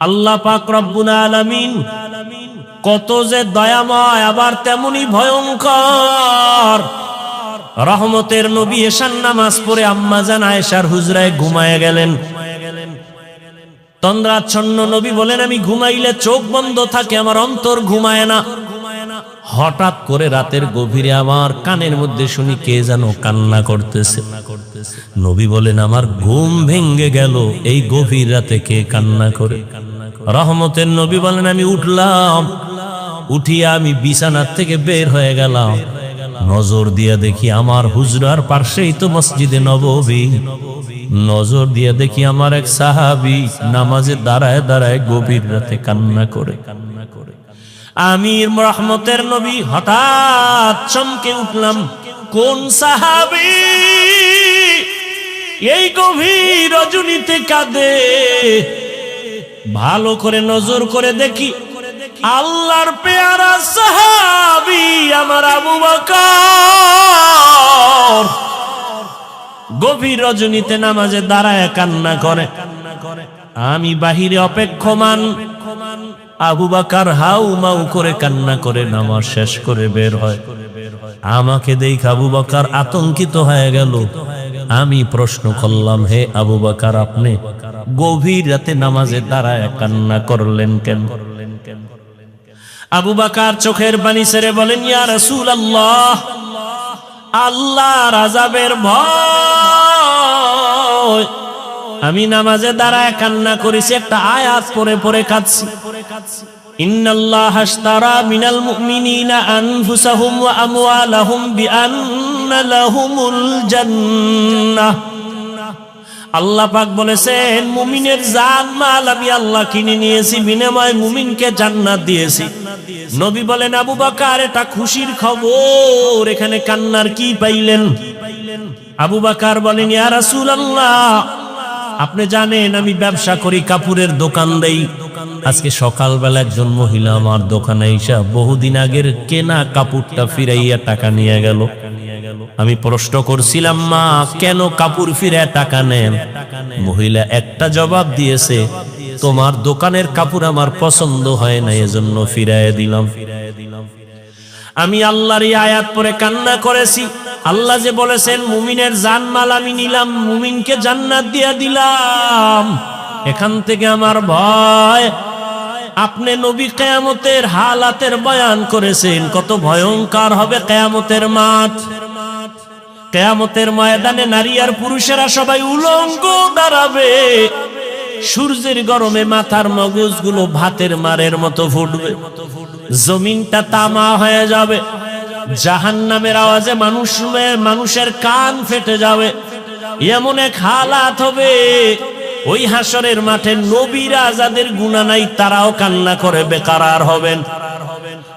আল্লাহ পাক রব্বুল আলামিন কত যে দয়াময়, আবার তেমনি ভয়ঙ্কর। রহমতের নবী এশার নামাজ পড়ে আম্মাজান আয়েশার হুজরায় ঘুমায় গেলেন। তন্দ্রাচ্ছন্ন নবী বলেন, আমি ঘুমাইলে চোখ বন্ধ থাকে, আমার অন্তর ঘুমায় না। হঠাৎ করে রাতের গভীরে আমার কানের মধ্যে শুনি কে যেন কান্না করতেছে। নবী বলেন, আমার ঘুম ভেঙ্গে গেল, এই গভীর রাতে কে কান্না করে। রহমতের নবী বলেন, আমি উঠলাম, উঠিয়া আমি বিছানার থেকে বের হয়ে গেলাম। নজর দিয়া দেখি আমার হুজরার পাশেই তো মসজিদে নববী। নজর দিয়া দেখি আমার এক সাহাবী নামাজে দাঁড়ায় দাঁড়ায় গভীর রাতে কান্না করে। আমি রহমতের নবী হঠাৎ চমকে উঠলাম, কোন সাহাবী এই গভীর রজনীতে কাঁদে? ভালো করে নজর করে দেখি, আল্লাহর পেয়ারা সাহাবী আমার আবু বকর গভীর রজনীতে নামাজে দাঁড়ায় কান্না করে। আমি বাহিরে অপেক্ষমান, আবু বকর হাউ মাউ করে কান্না করে নামাজ শেষ করে বের হয়। আমাকে দেখে আবু বকর আতঙ্কিত হয়ে গেল। আমি প্রশ্ন করলাম, হে আবু বকর, আপনি গভীর রাতে নামাজে দাঁড়ায় কান্না করলেন কেন? আবু বকর চোখের পানি ছেড়ে বলেন, ইয়া রাসূলুল্লাহ, আল্লাহর আযাবের ভয় আমি নামাজে দাঁড়ায় কান্না করেছি, একটা আয়াত পড়ে পড়ে কাঁদছি। ইন্নাল্লাহা আশতারা মিনাল মুমিনিনা আনফুসাহুম ওয়া আমওয়ালাহুম বিআন্না লাহুমুল জান্নাহ। আল্লাহ পাক বলেছেন, মুমিনের জান মাল আমি আল্লাহ কিনে নিয়েছি, বিনিময়ে মুমিনকে জান্নাত দিয়েছি। নবী বলেন, আবু বকর এটা খুশির খবর, এখানে কান্নার কি পাইলেন? আবু বকর বলেন, ইয়া রাসূলুল্লাহ, আপনি জানেন আমি ব্যবসা করি, কাপড়ের দোকান দেই। আজকে সকালবেলা একজন মহিলা আমার দোকানে এসে বহুদিন আগের কেনা কাপড়টা ফিরাইয়া টাকা নিয়ে গেল। আমি প্রশ্ন করছিলাম, মা কেন কাপড় ফিরাইয়া টাকা নেন? মহিলা একটা জবাব দিয়েছে, তোমার দোকানের কাপড় আমার পছন্দ হয় না, এজন্য ফিরাইয়া দিলাম। আমি আল্লাহর এই আয়াত পড়ে কান্না করেছি। আল্লাহ যে বলেছেন, মুমিনের জানমাল আমি নিলাম, মুমিনকে জান্নাত দিয়া দিলাম। এখান থেকে আমার ভয়, আপনি নবী কিয়ামতের হালাতের বয়ান করেছেন, কত ভয়ঙ্কর হবে কিয়ামতের মাঠ। কিয়ামতের ময়দানে নারী আর পুরুষেরা সবাই উলঙ্গ দাঁড়াবে। সূর্যের গরমে মাথার মগজগুলো ভাতের মারের মতো ফুটবে, জমিনটা তামা হয়ে যাবে। জাহান্নামের আওয়াজে মানুষের কান ফেটে যাবে। এমন এক হালাত হবে, ওই হাসরের মাঠে নবীরা যাদের গুনাহ নাই তারাও কান্না করে বেকারার হবেন।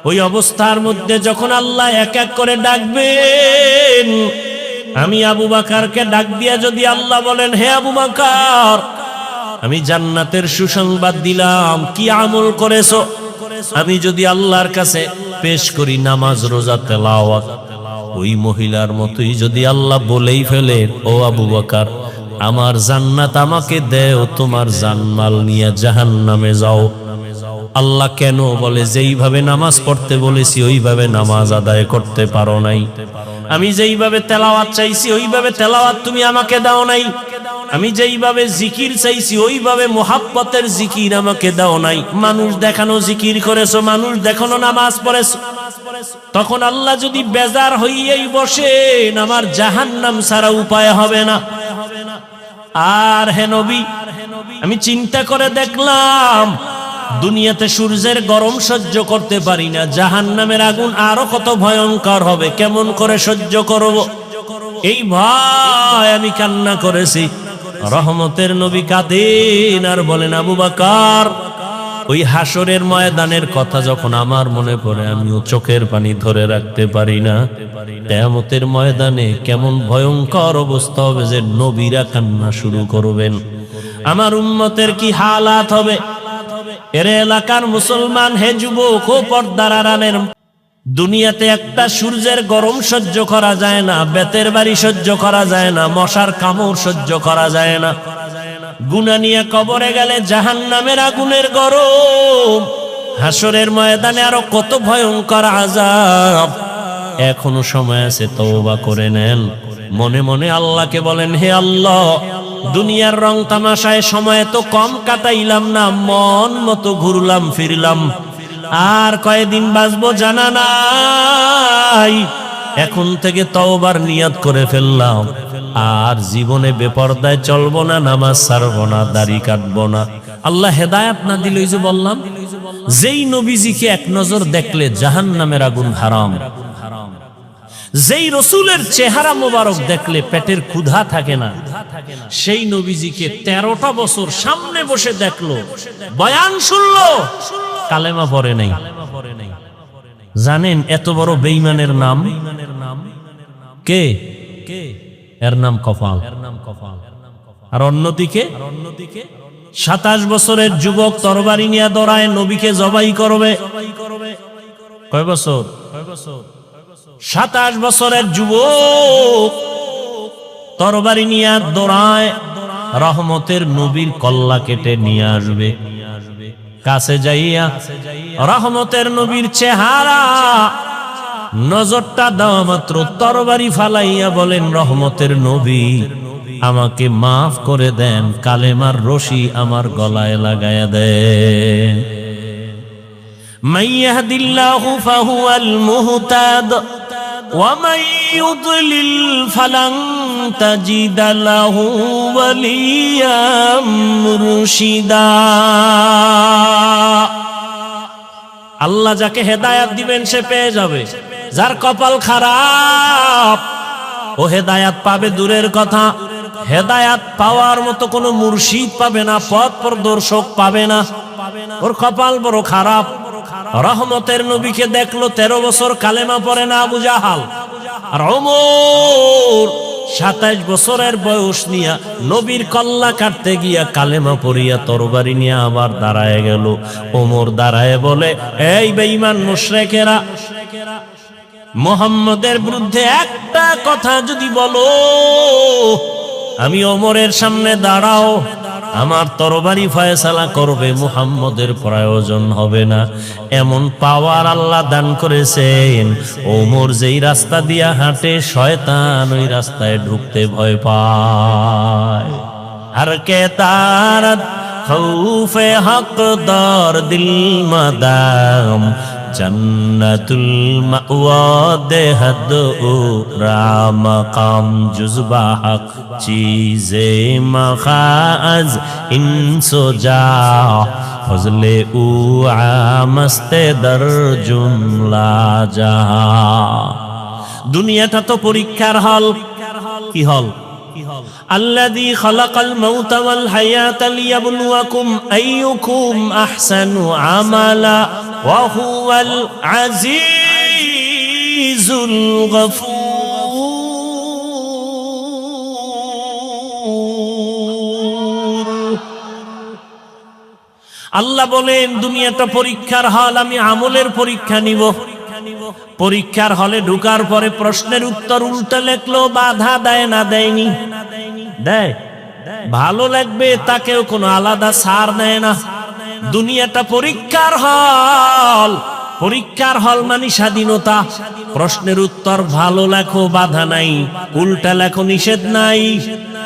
ওই অবস্থার মধ্যে যখন আল্লাহ এক এক করে ডাকবেন, আমি আবু বকরকে ডাক দিয়া যদি আল্লাহ বলেন, হে আবু বকর, আমি জান্নাতের সুসংবাদ দিলাম, কি আমল করেছো? আমি যদি আল্লাহর কাছে পেশ করি নামাজ, রোজা, তেলাওয়াত, ওই মহিলার মতোই যদি আল্লাহ বলেই ফেলে, ও আবু বকর, আমার জান্নাত আমাকে দেও, তোমার জানমাল নিয়ে জাহান্নামে যাও। আল্লাহ কেন বলে, যেইভাবে নামাজ পড়তে বলেছি ওইভাবে নামাজ আদায় করতে পারো নাই। আমি যেইভাবে তেলাওয়াত চাইছি ওইভাবে তেলাওয়াত তুমি আমাকে দাও নাই। আমি যেইভাবে জিকির চাইছি ওইভাবে মোহাব্বতের জিকির আমাকে দাও নাই। মানুষ দেখানো জিকির করেছো, মানুষ দেখানো নামাজ পড়েছো। তখন আল্লাহ যদি বেজার হইয়াই বসেন, আমার জাহান্নাম ছাড়া উপায় হবে না। আর হে নবী, আমি চিন্তা করে দেখলাম, দুনিয়াতে সূর্যের গরম সহ্য করতে পারি না, জাহান্নামের আগুন আরো কত ভয়ঙ্কর হবে, কেমন করে সহ্য করব? এই ভয় আমি কান্না করেছি। রহমতের নবী কাঁদেন আর বলেন, আবু বকর, ওই হাসরের ময়দানের কথা যখন আমার মনে পড়ে, আমিও চোখের পানি ধরে রাখতে পারি না। কিয়ামতের ময়দানে কেমন ভয়ঙ্কর অবস্থা হবে যে নবীরা কান্না শুরু করবেন। আমার উম্মতের কি হালাত হবে? এর এলাকার মুসলমান, হে যুবক, ও পর্দার আড়ালের, দুনিয়াতে একটা সূর্যের গরম সহ্য করা যায় না, বেতের বাড়ি সহ্য করা যায় না, মশার কামড় সহ্য করা যায় না। গুনাহ নিয়ে কবরে গেলে জাহান্নামের আগুনের গরম, হাসরের ময়দানে আরো কত ভয়ঙ্কর আযাব। এখনো সময় আছে, তওবা করে নেন। মনে মনে আল্লাহকে বলেন, হে আল্লাহ, দুনিয়ার রং তামাশায় সময় তো কম কাটাইলাম না, মন মতো ঘুরলাম ফিরলাম, আর কয়দিন বাঁচবো জানা নাই। এখন থেকে তওবার নিয়ত করে ফেললাম, আর জীবনে বেপরদায় চলবো না, নামাজ ছাড়বো না, দাড়ি কাটবো না। আল্লাহ হেদায়েত না দিলে, ওই যে বললাম, যেই নবীজিকে এক নজর দেখলে জাহান্নামের আগুন হারাম, যেই রসুলের চেহারা মোবারক দেখলে পেটের ক্ষুধা থাকে না, সেই নবীজিকে 13টা বছর সামনে বসে দেখলো, বয়ান শুনলো, কালেমা পড়ে নাই। জানেন এত বড় বেঈমানের নাম কে? এর নাম কপাল। আর অন্যদিকে 27 বছরের যুবক তরবারি নিয়ে দৌড়ায়, নবীকে জবাই করবে। কয় বছর? 27 বছরের যুবক তরবারি নিয়ে দৌড়ায়, রহমতের নবীর কল্লা কেটে নিয়ে আসবে। কাছে যাইয়া রহমতের নবীর চেহারা নজরটা দেওয়া মাত্র তরবারি ফালাইয়া বলেন, রহমতের নবী, আমাকে মাফ করে দেন, কালেমার রশি আমার গলায় লাগায়া দেন। মাইয়াহদিল্লাহু ফাহুয়াল মুহতাদ ওয়া মান ইউদ্লিল ফালান তাজিদা লাহু ওয়ালিয়াম মুরশিদা। আল্লাহ যাকে হেদায়েত দিবেন সে পেয়ে যাবে, যার কপাল খারাপ ও হেদায়েত পাবে দূরের কথা, হেদায়েত পাওয়ার মতো কোনো মুর্শিদ পাবে না, পথ প্রদর্শক পাবে না, ওর কপাল বড় খারাপ। রহমতের নবীকে দেখলো, 13 বছর কালেমা পড়ে না আবু জাহাল। আর ওমর 27 বছরের বয়স নিয়া নবীর কল্লা কাটতে গিয়া কালেমা পড়িয়া তরবারি নিয়ে আবার দাঁড়ায় গেল। ওমর দাঁড়ায় বলে, এই বেঈমান মুশরিকেরা, মুহাম্মদের বিরুদ্ধে একটা কথা যদি বলো, আমি ওমরের সামনে দাঁড়াও, আমার তরবারি ফয়সালা করবে, মুহাম্মদের প্রয়োজন হবে না। এমন পাওয়ার আল্লাহ দান করেছেন, ওমর যেই রাস্তা দিয়া হাঁটে শয়তান ওই রাস্তায় ঢুকতে ভয় পায়। আর কে তারাত খৌফে হকদার দিল মাদাম, জন্নতুল মাওয়া দেহদ রামকাম জুজবা হক চীজে মখাজ ইনসো যা ফজলে উ আমস্তে দর জুমলা জাহা। দুনিয়াটা তো পরীক্ষার হল। কি হল? الذي خلق الموت والحياة ليبلوكم أيكم أحسن عملا وهو العزيز الغفور। আল্লাহ বলেন দুনিয়াটা পরীক্ষার হল, আমি আমলের পরীক্ষা নিব। পরীক্ষার হলে ঢুকার পরে প্রশ্নের উত্তর উল্টা লেখলো, বাধা দেয় না? দেয়নি? দেয়। ভালো লাগবে তাকেও কোনো আলাদা ছাড় নেয় না। দুনিয়াটা পরীক্ষার হল। পরীক্ষার হল মানে স্বাধীনতা। প্রশ্নের উত্তর ভালো লেখো, বাধা নাই, উল্টা লেখো, নিষেধ নাই।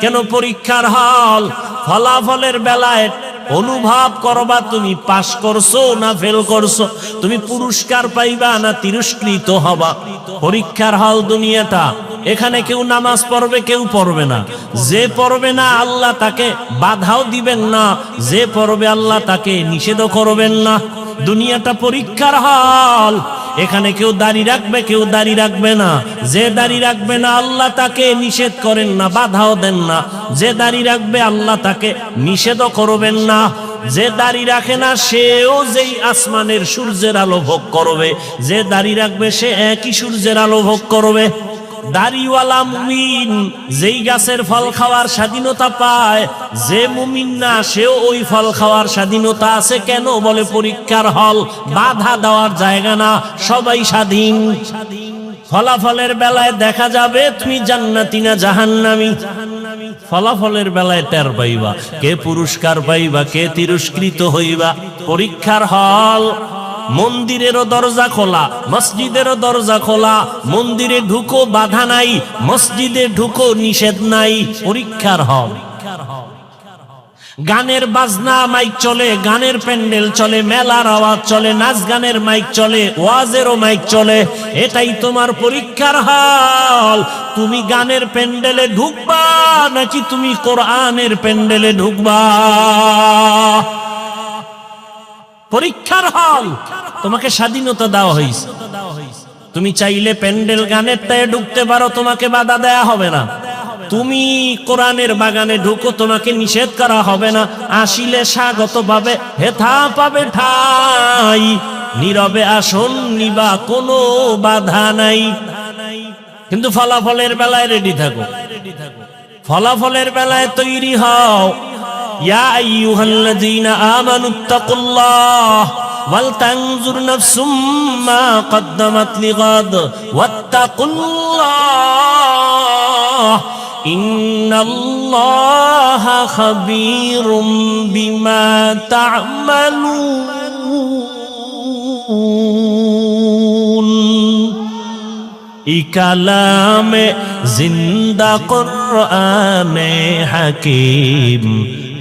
কেন পরীক্ষার হল? ফলাফলের বেলায় অনুভব করবা তুমি পাস করছো না ফেল করছো, তুমি পুরস্কার পাইবা না তিরস্কৃত হবা। পরীক্ষার হল দুনিয়াটা। এখানে কেউ নামাজ পড়বে, কেউ পড়বে না। যে পড়বে না আল্লাহ তাকে বাধাও দিবেন না, যে পড়বে আল্লাহ তাকে নিষেধও করবেন না। দুনিয়াটা পরীক্ষার হল। এখানে কেউ দাড়ি রাখবে, কেউ দাড়ি রাখবে না। যে দাড়ি রাখবে না আল্লাহ তাকে নিষেধ করেন না, বাধাও দেন না। যে দাড়ি রাখবে আল্লাহ তাকে নিষেধও করবেন না। যে দাড়ি রাখে না সেও যেই আসমানের সূর্যের আলো ভোগ করবে, যে দাড়ি রাখবে সে একই সূর্যের আলো ভোগ করবে। দাড়িওয়ালা মুমিন যেই গাছের ফল খাওয়ার স্বাধীনতা পায়, যে মুমিন না সেও ওই ফল খাওয়ার স্বাধীনতা আছে। কেন? বলে পরীক্ষার হল, বাধা দেওয়ার জায়গা না, সবাই স্বাধীন। ফলাফলের বেলায় দেখা যাবে তুমি জান্নাতি না জাহান্নামী। ফলাফলের বেলায় টের পাইবা কে পুরস্কার পাইবা কে তিরস্কৃত হইবা। পরীক্ষার হল। মন্দিরেরও দরজা খোলা, মসজিদেরও দরজা খোলা। মন্দিরে ঢুকো বাধা নাই, মসজিদে ঢুকো নিষেধ নাই। পরীক্ষার হল। গানের বাজনা মাইক চলে, গানের প্যান্ডেল চলে, মেলার আওয়াজ চলে, নাচ গানের মাইক চলে, ওয়াজেরও মাইক চলে। এটাই তোমার পরীক্ষার হল। তুমি গানের প্যান্ডেলে ঢুকবা নাকি তুমি কোরআনের প্যান্ডেলে ঢুকবা? পরীক্ষার হল। তোমাকে স্বাধীনতা দেওয়া হয়েছে, তুমি চাইলে প্যান্ডেল গানেরটায় ঢুকতে পারো, তোমাকে বাধা দেয়া হবে না। তুমি কোরআনের বাগানে ঢুকো, তোমাকে নিষেধ করা হবে না। আসিলে স্বাগত পাবে, হেথা পাবে ঠাই। নীরবে আসন নিবা, কোনো বাধা নাই। কিন্তু ফলাফলের বেলায় রেডি থাকো, ফলাফলের বেলায় তৈরি হও। ইয়া আইয়ুহাল্লাযীনা আমানুত্তাকুল্লাহ ওয়াল তানজুর নাফসুম মা কদ্দামাত লিগাদ ওয়াত্তাকুল্লাহ ইন্নাল্লাহা খাবীরুম বিমা তা'মালুন। ই কালামে জিন্দা কুরআনে হাকীম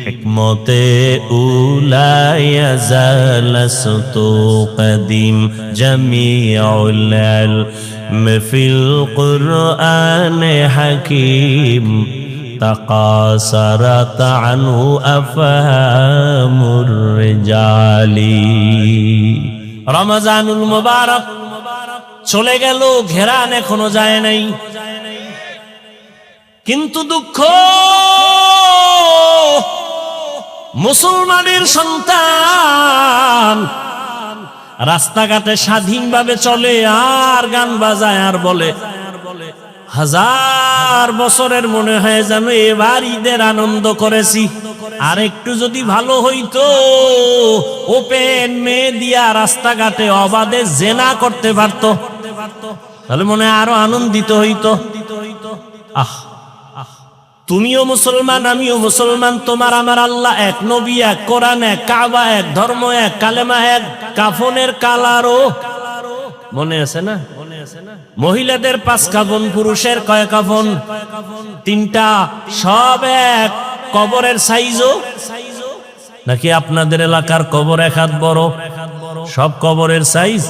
হিকমতে উলায়া জালাসতু কদিম জামিউল ইলম ফিল কুরআনে হাকীম তাকাসারাত আনহু আফহামুর রিজালি। রমজানুল মুবারক চলে গেল, ঘেরান এখনো যায় নাই। কিন্তু দুঃখ, মুসলমানের সন্তান রাস্তাঘাটে স্বাধীনভাবে চলে আর গান বাজায় আর বলে, হাজার বছরের মনে হয় যেন এবার ঈদের আনন্দ করেছি। আর একটু যদি ভালো হইতো, ওপেন মেয়ে দিয়া রাস্তাঘাটে অবাধে জেনা করতে পারতো, তাহলে মনে হয় আরো আনন্দিত হইতো। আহ, তুমিও মুসলমান, আমিও মুসলমান, তোমার আমার আল্লাহ এক, নবী এক, কোরআন এক, কাবা এক, ধর্ম এক, কালেমা এক, কাফনের কালারও মনে আছে না? মহিলাদের 5 কাফন, পুরুষের কয় কাফন? 3টা, সব এক। কবরের সাইজও নাকি আপনাদের এলাকার কবর এক হাত বড়? সব কবরের সাইজ।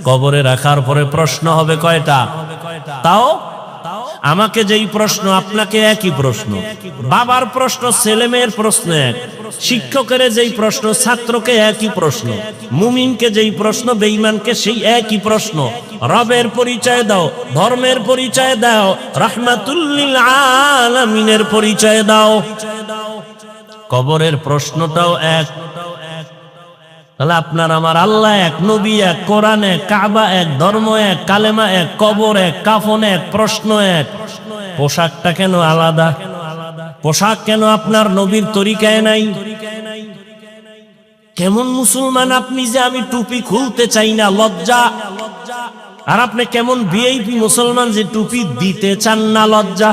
কবরে রাখার পরে প্রশ্ন হবে কয়টা? তাও আমাকে যেই প্রশ্ন, আপনাকে একই প্রশ্ন। বাবার প্রশ্ন, ছেলে মেয়ের প্রশ্ন এক। শিক্ষকের যেই প্রশ্ন, ছাত্রকে একই প্রশ্ন। মুমিনকে যেই প্রশ্ন, বেঈমানকে সেই একই প্রশ্ন। রবের পরিচয় দাও, ধর্মের পরিচয় দাও, রাহমাতুল লিল আলামিনের পরিচয় দাও। কবরের প্রশ্নটাও এক। তাহলে আপনার আমার আল্লাহ এক, নবী এক, কোরআন এক, কাবা এক, ধর্ম এক, কালেমা এক, কবর এক, কাফন এক, প্রশ্ন এক। পোশাকটা কেন আলাদা? পোশাক কেন আপনার নবীর তরিকায় নাই? কেমন মুসলমান আপনি যে আমি টুপি খুলতে চাই না, লজ্জা। আর আপনি কেমন ভিআইপি মুসলমান যে টুপি দিতে চান না, লজ্জা।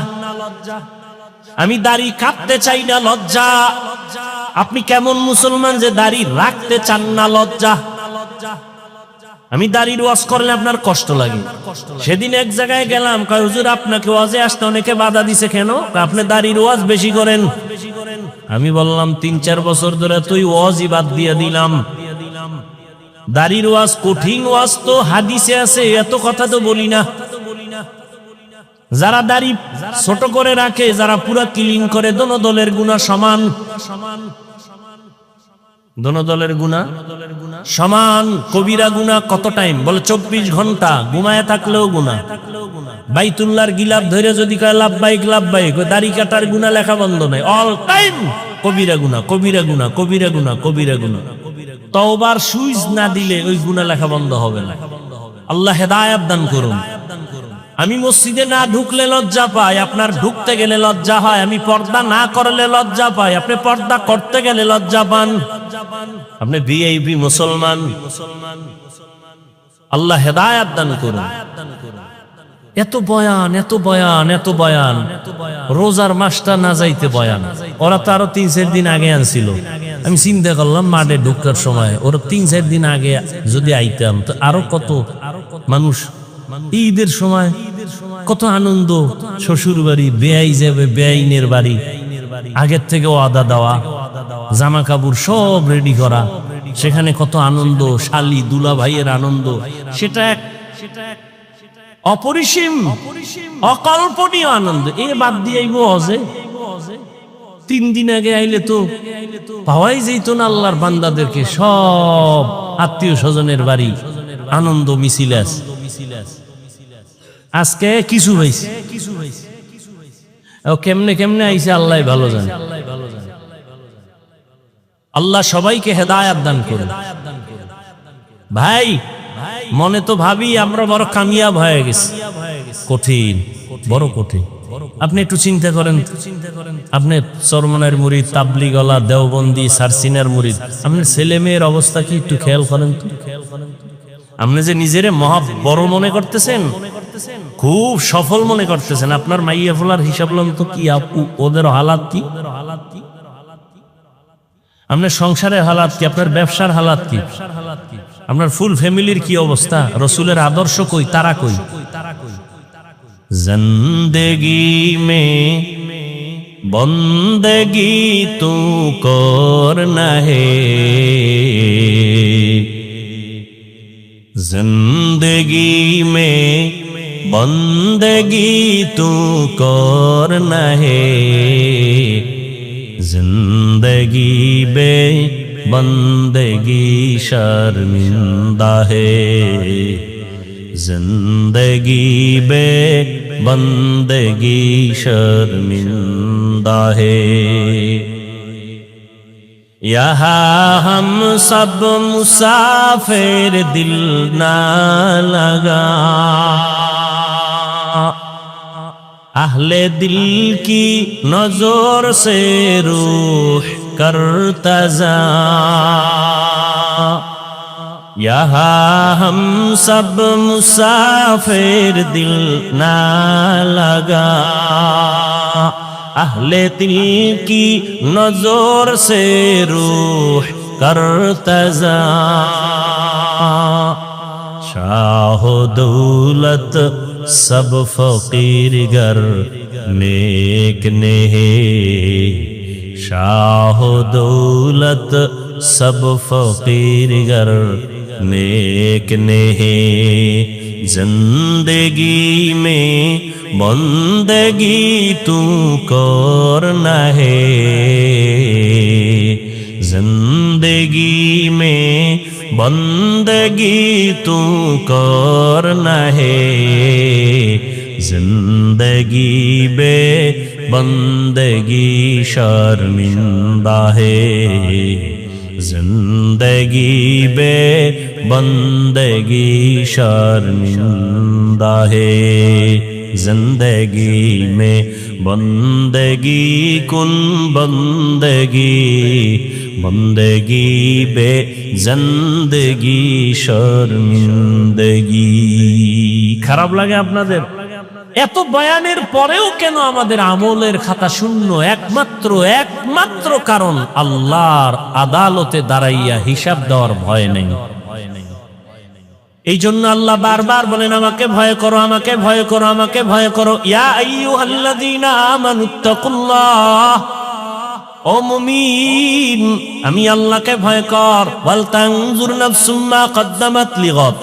আমি দাড়ি কাটতে চাই না, লজ্জা। আপনি কেমন মুসলমান যে দাড়ি রাখতে চান না, লজ্জা। আমি দাড়ির ওয়াজ করলে আপনার কষ্ট লাগে। সেদিন এক জায়গায় গেলাম, কয় হুজুর আপনাকে ওয়াজে আসতে অনেকে বাধা দিছে কেন? আপনি দাড়ির ওয়াজ বেশি করেন। আমি বললাম 3-4 বছর ধরে তুই ওয়াজই বাদ দিয়ে দিলাম। দাড়ির ওয়াজ কঠিন ওয়াজ তো হাদিসে আছে, এত কথা তো বলি না। যারা দাড়ি ছোট করে রাখে, যারা পুরা ক্লিন করে, দোনো দলের গুনাহ সমান। দোনো দলের গুনাহ সমান। কবিরা গুনাহ কত টাইম? বলে 24 ঘন্টা ঘুমায় থাকলেও গুনাহ। বাইতুল্লাহর গিলাফ ধরে যদি কয় লাব্বাইক লাব্বাইক, দাড়ি কাটার গুনাহ লেখা বন্ধ নাই, অল টাইম কবিরা গুনাহ, কবিরা গুনাহ, কবিরা গুনাহ, কবিরা গুনাহ। তওবার সুইচ না দিলে ওই গুনাহ লেখা বন্ধ হবে না। আল্লাহ হেদায়েত দান করুন। আমি মসজিদে না ঢুকলে লজ্জা পাই, আপনার ঢুকতে গেলে লজ্জা হয়। আমি পর্দা না করলে লজ্জা পাই, আপনি পর্দা করতে গেলে লজ্জা পান। আপনি ভিআইপি মুসলমান। আল্লাহ হেদায়েত দান করুন। এত বয়ান, এত বয়ান, এত বয়ান, রোজার মাসটা না যাইতে বয়ান। ওরা তো আরো 3-4 দিন আগে আনছিল। আমি চিন্তা করলাম মাঠে ঢুকার সময় ওরা 3-4 দিন আগে যদি আইতাম তো আরো কত মানুষ। ঈদের সময় কত আনন্দ, শ্বশুর বাড়ি, বেয়াই যাবে বেআইনের বাড়ি, আগের থেকে ওয়াদা দেওয়া, জামা কাপড় সব রেডি করা, সেখানে কত আনন্দ, শালি দুলা ভাইয়ের আনন্দ, সেটা এক অপরিসীম অকল্পনীয় আনন্দ। এ বাদ দিয়ে আইব হজে, 3 দিন আগে আইলে তো পাওয়াই যেত না আল্লাহর বান্দাদেরকে। সব আত্মীয় স্বজনের বাড়ি আনন্দ মিছিল আছে। আজকে কিছু হয়েছে, কেমনে কেমনে আইছে আল্লাহ ভালো জানে। আল্লাহ সবাইকে হেদায়াত দান করুন। ভাই মনে তো ভাবি আমরা বড় কামিয়াব হয়ে গেছি, কঠিন, বড় কঠিন। আপনি একটু চিন্তা করেন, আপনি চরমনের মুরিদ, তাবলিগওয়ালা, দেওবন্দি, সারসিনার মুরিদ, আপনার ছেলে মেয়ের অবস্থা কি একটু খেয়াল করেন তো। আপনি যে নিজেরে মহা বড় মনে করতেছেন, খুব সফল মনে করতেছেন, আপনার মাইয়া ফোলার হিসাব লন তো কি, ওদের হালাত কি, আপনার সংসারের হালাত কি, আপনার ব্যবসার হালাত কি, আপনার ফুল ফ্যামিলির কি অবস্থা, রসুলের আদর্শ কই, তারা কই। জিন্দেগি মে বন্দেগি তু করনা হে, जिंदगी में बंदगी तू करना है, जिंदगी बे बंदगी शर्मिंदा है, जिंदगी बे बंदगी शर्मिंदा है। यहाँ हम सब मुसाफिर, दिल ना लगा, अहले दिल की नजर से रूह करता जा। यहाँ हम सब मुसाफिर, दिल ना लगा, अहले दिल की नजर से रूह करता जा। शाह दौलत सब फकीर गर नेक ने है, शाह दौलत सब फकीर गर नेक ने है, जिंदगी में बंदगी तू करना है, जिंदगी में बंदगी तू करना है, जिंदगी बे बंदगी शर्मिंदा है, जिंदगी बे बंदगी शर्मिंदा है, जिंदगी में बंदगी कुन बंदगी, बंदगी बे जिंदगी शर्मिंदगी। খারাপ লাগে আপনাদের? এত বয়ানের পরেও কেন আমাদের আমলের খাতা শূন্য? একমাত্র কারণ আল্লাহর আদালতে দাঁড়াইয়া হিসাব দেওয়ার ভয় নেই। এই জন্য আল্লাহ বারবার বলেন আমাকে ভয় করো, আমাকে ভয় করো, আমাকে ভয় করো। ইয়া আইয়ুহাল্লাযীনা আমানুত্তাকুল্লাহ, ও মুমিন আমি আল্লাহকে ভয় কর। ওয়াল তানজুর নাফসুম মা কদ্দামাত লিগাদ,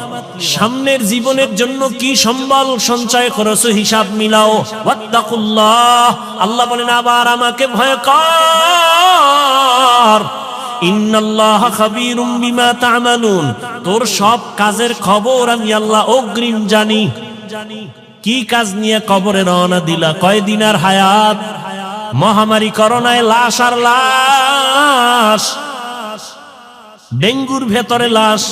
সামনের জীবনের জন্য কি সম্বল সঞ্চয় করেছো হিসাব মিলাও। ওয়াত্তাকুল্লাহ, আল্লাহ বলেন আবার আমাকে ভয় কর। ইন্নাল্লাহা খাবীরুম বিমা তা'মালুন, তোর সব কাজের খবর আমি আল্লাহ অগ্রিম জানি। কি কাজ নিয়ে কবরে রওনা দিলা? কয়দিন আর হায়াত? মহামারী করোনায় লাশ আর লাশ, ডেঙ্গুর ভেতরে লাশ,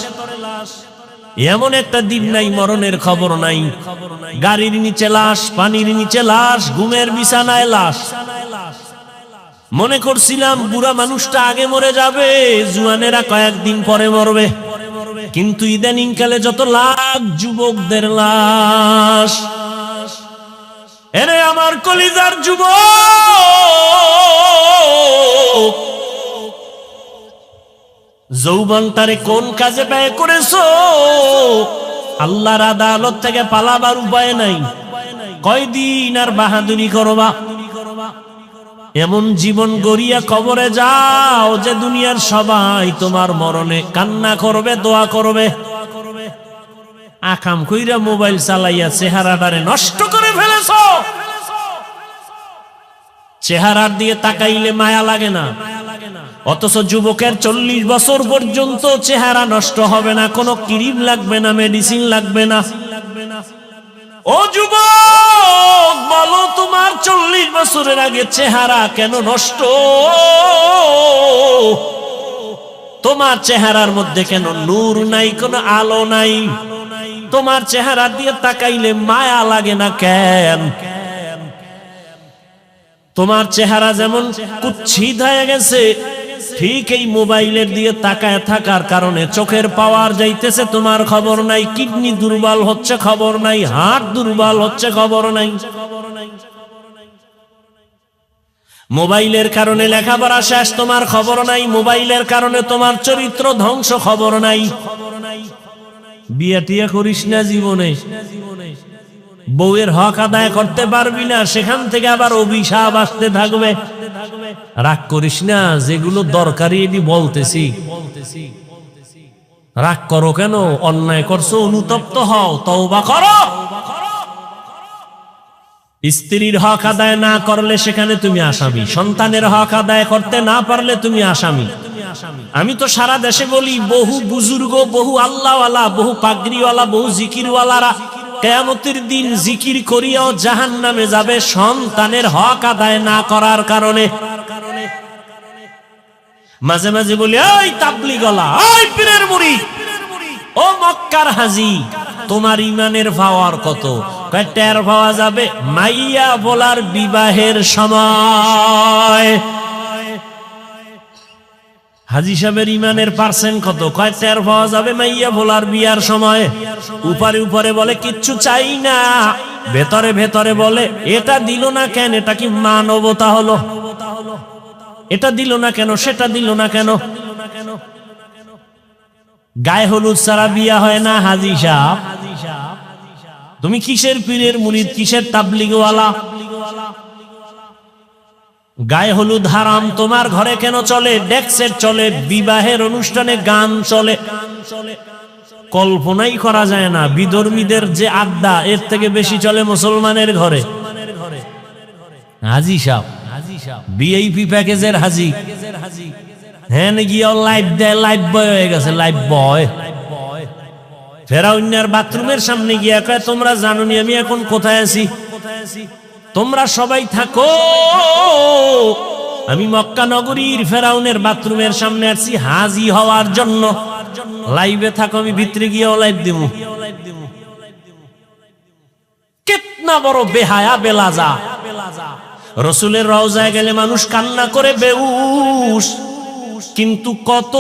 এমন একটা দিন নাই মরণের খবর নাই। গাড়ির নিচে লাশ, পানির নিচে লাশ, ঘুমের বিছানায় লাশ। মনে করছিলাম বুড়া মানুষটা আগে মরে যাবে, জুয়ানেরা কয়েকদিন পরে মরবে, কিন্তু ইদানিং কালে যত লাখ যুবকদের লাশ, এরে আমার কলিজার যুবক, যৌবনটারে কোন কাজে ব্যয় করেছো? আল্লাহর আদালত থেকে পালাবার উপায় নাই। কয়দিন আর বাহাদুরি করবা? এমন জীবন গড়িয়া কবরে যাও যে দুনিয়ার সবাই তোমার মরণে কান্না করবে, দোয়া করবে। আকাম কইরা মোবাইল চালাইয়া চেহারাটারে নষ্ট করে ফেলেছো। চেহারার দিয়ে তাকাইলে মায়া লাগে না, অথচ যুবকের 40 বছর পর্যন্ত চেহারা নষ্ট হবে না, কোনো ক্রিম লাগবে না, মেডিসিন লাগবে না। ও যুবক, বলো তোমার 40 বছরের আগে চেহারা কেন নষ্ট? তোমার চেহারার মধ্যে কেন নূর নাই, কোনো আলো নাই? তোমার চেহারা দিয়ে তাকাইলে মায়া লাগে না কেন? তোমার চেহারা যেমন কুৎসিত হয়ে গেছে, ঠিক এই মোবাইলের দিয়ে তাকায় থাকার কারণে চোখের পাওয়ার যাইতেছে, তোমার খবর নাই। কিডনি দুর্বল হচ্ছে, খবর নাই। হার্ট দুর্বল হচ্ছে, খবর নাই। মোবাইলের কারণে লেখাপড়া শেষ, তোমার খবর নাই। মোবাইলের কারণে তোমার চরিত্র ধ্বংস, খবর নাই। বিয়া টিয়া করিস না জীবনে, বউয়ের হক আদায় করতে পারবি না, সেখান থেকে আবার অভিশাপ আসতে থাকবে। রাগ করিস না, যেগুলো দরকারি এটি বলতেছি। রাগ করো কেন? অন্যায় করছো, অনুতপ্ত হও, তওবা করো। স্ত্রীর হক আদায় না করলে সেখানে তুমি আসামি। সন্তানের হক আদায় করতে না পারলে তুমি আসামি। আমি তো সারা দেশে বলি, বহু বুজুর্গ, বহু আল্লাহওয়ালা, বহু পাগড়িওয়ালা, বহু জিকিরওয়ালারা কিয়ামতের দিন জিকির করিয়াও জাহান্নামে যাবে সন্তানের হক আদায় না করার কারণে। মাঝে মাঝে বলি, ওই তাবলীগওয়ালা, ওই পীরের মুরিদ, ও মক্কার হাজী, তোমার ইমানের পাওয়ার কত? টের পাওয়া যাবে মাইয়া বলার বিবাহের সময়। হাজী সাহেবের ইমানের পার্সেন্ট কত? টের পাওয়া যাবে মাইয়া বলার বিয়ার সময়। উপরে উপরে বলে কিচ্ছু চাই না, ভেতরে ভেতরে বলে এটা দিল না কেন? এটা কি মানবতা হলো? এটা দিল না কেন, সেটা দিল না কেন? গায়ে হলুদ ছাড়া বিয়া হয় না হাজী সাহেব। তুমি কিসের পীরের মুরিদ, কিসের তাবলীগওয়ালা? গায়ে হলুদ হারাম, তোমার ঘরে কেন চলে? ডেক্সের চলে, বিবাহের অনুষ্ঠানে গান চলে। কল্পনাই করা যায় না বিধর্মীদের যে আড্ডা, এর থেকে বেশি চলে মুসলমানের ঘরে। হাজী সাহেব ভিআইপি প্যাকেজের হাজী, হ্যাঁ গিয়ে লাইভ দেয়, লাইভ বয় হয়ে গেছে, লাইভ বয়। ফেরাউনের বাথরুমের সামনে গিয়া কয়, তোমরা জানো নি আমি এখন কোথায় আছি? তোমরা সবাই থাকো, আমি মক্কা নগরীর ফেরাউনের বাথরুমের সামনে আছি হাজী হওয়ার জন্য। লাইভে থাকো, আমি ভিতরে গিয়েও লাইভ দিব। কিতনা বড় বেহায়া বেলাজা! রসুলের রওজায় গেলে মানুষ কান্না করে বেহুশ, কিন্তু কত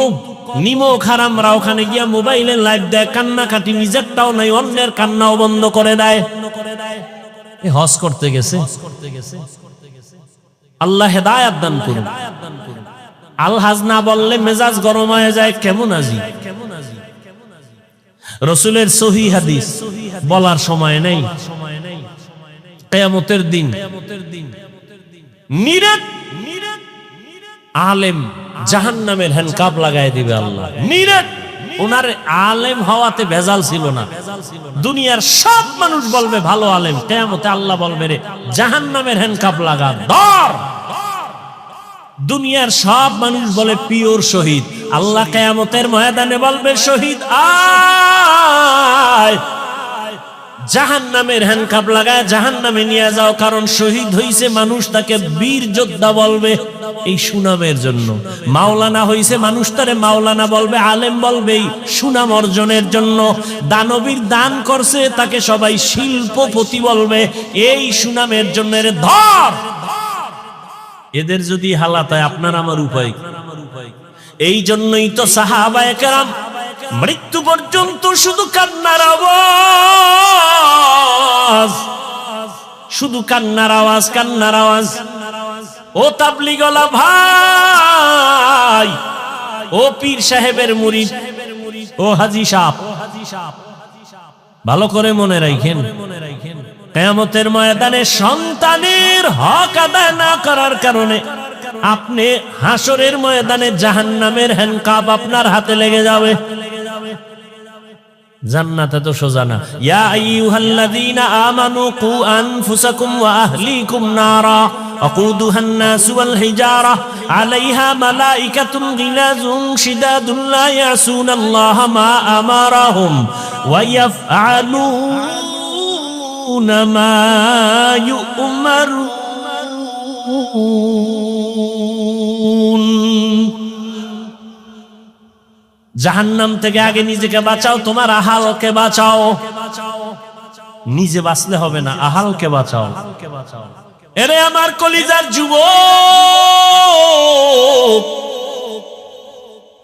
নিমক হারামরা ওখানে গিয়া মোবাইলে লাইভ দেয়, কান্নাকাটি নিজেরটাও নাই, অন্যের কান্নাও বন্ধ করে দেয়। হজ করতে গেছে, আল্লাহ হেদায়েত দান করুন। আলহাজ না বললে মেজাজ গরম হয়ে যায়, কেমন আজি? রসুলের সহিহ হাদিস বলার সময় নেই। কিয়ামতের দিন নিরেট আলেম জাহান্নামের হ্যান্ডকাপ লাগাই দিবে আল্লাহ। নিরেট ওনার আলেম হওয়াতে ভেজাল ছিল না। দুনিয়ার সব মানুষ বলবে ভালো আলেম, কিয়ামতে আল্লাহ বলবে রে জাহান্নামের হ্যান্ডকাপ লাগা ধর। দুনিয়ার সব মানুষ বলে পিওর শহীদ, আল্লাহ কিয়ামতের ময়দানে বলবে শহীদ আয়, জাহান্নামের হ্যান্ডকাপ লাগায় জাহান্নামে নিয়ে যাও। কারণ শহীদ হইছে মানুষ তাকে বীর যোদ্ধা বলবে এই সুনামের জন্য। মাওলানা হইছে মানুষ তারে মাওলানা বলবে, আলেম বলবে এই সুনাম অর্জনের জন্য। দানবীর দান করছে তাকে সবাই শিল্পপতি বলবে এই সুনামের জন্য। রে ধর, এদের যদি হালাত হয় আপনার আমার উপায়। এই জন্যই তো সাহাবায়ে কেরাম মৃত্যু পর্যন্ত শুধু কান্নার আওয়াজ, শুধু কান্নার আওয়াজ, কান্নার আওয়াজ। ও তাবলীগওয়ালা ভাই, ও পীর সাহেবের মুরিদ, ও হাজী সাহেব, ভালো করে মনে রাখেন, কিয়ামতের ময়দানে সন্তানের হক আদায় না করার কারণে আপনি হাসরের ময়দানে জাহান্নামের হ্যান্ডকাপ আপনার হাতে লেগে যাবে। জান্নাতে তো সোজা না। ইয়া আইয়ুহাল্লাযীনা আমানু কু আনফুসাকুম ওয়া আহলিকুম নারা আকুদুহান নাসু ওয়াল হিজারা আলাইহা মালাইকাতুন গিলাযুন শিদাদুন লা ইয়াসুনাল্লাহা মা আমারাহুম ওয়া ইয়াফআলুনা মা ইউমারুন। জাহান্নাম থেকে আগে নিজেকে বাঁচাও, তোমার আহালকে বাঁচাও। নিজে বাঁচলে হবে না, আহালকে বাঁচাও। এরে আমার কলিজার যুবক,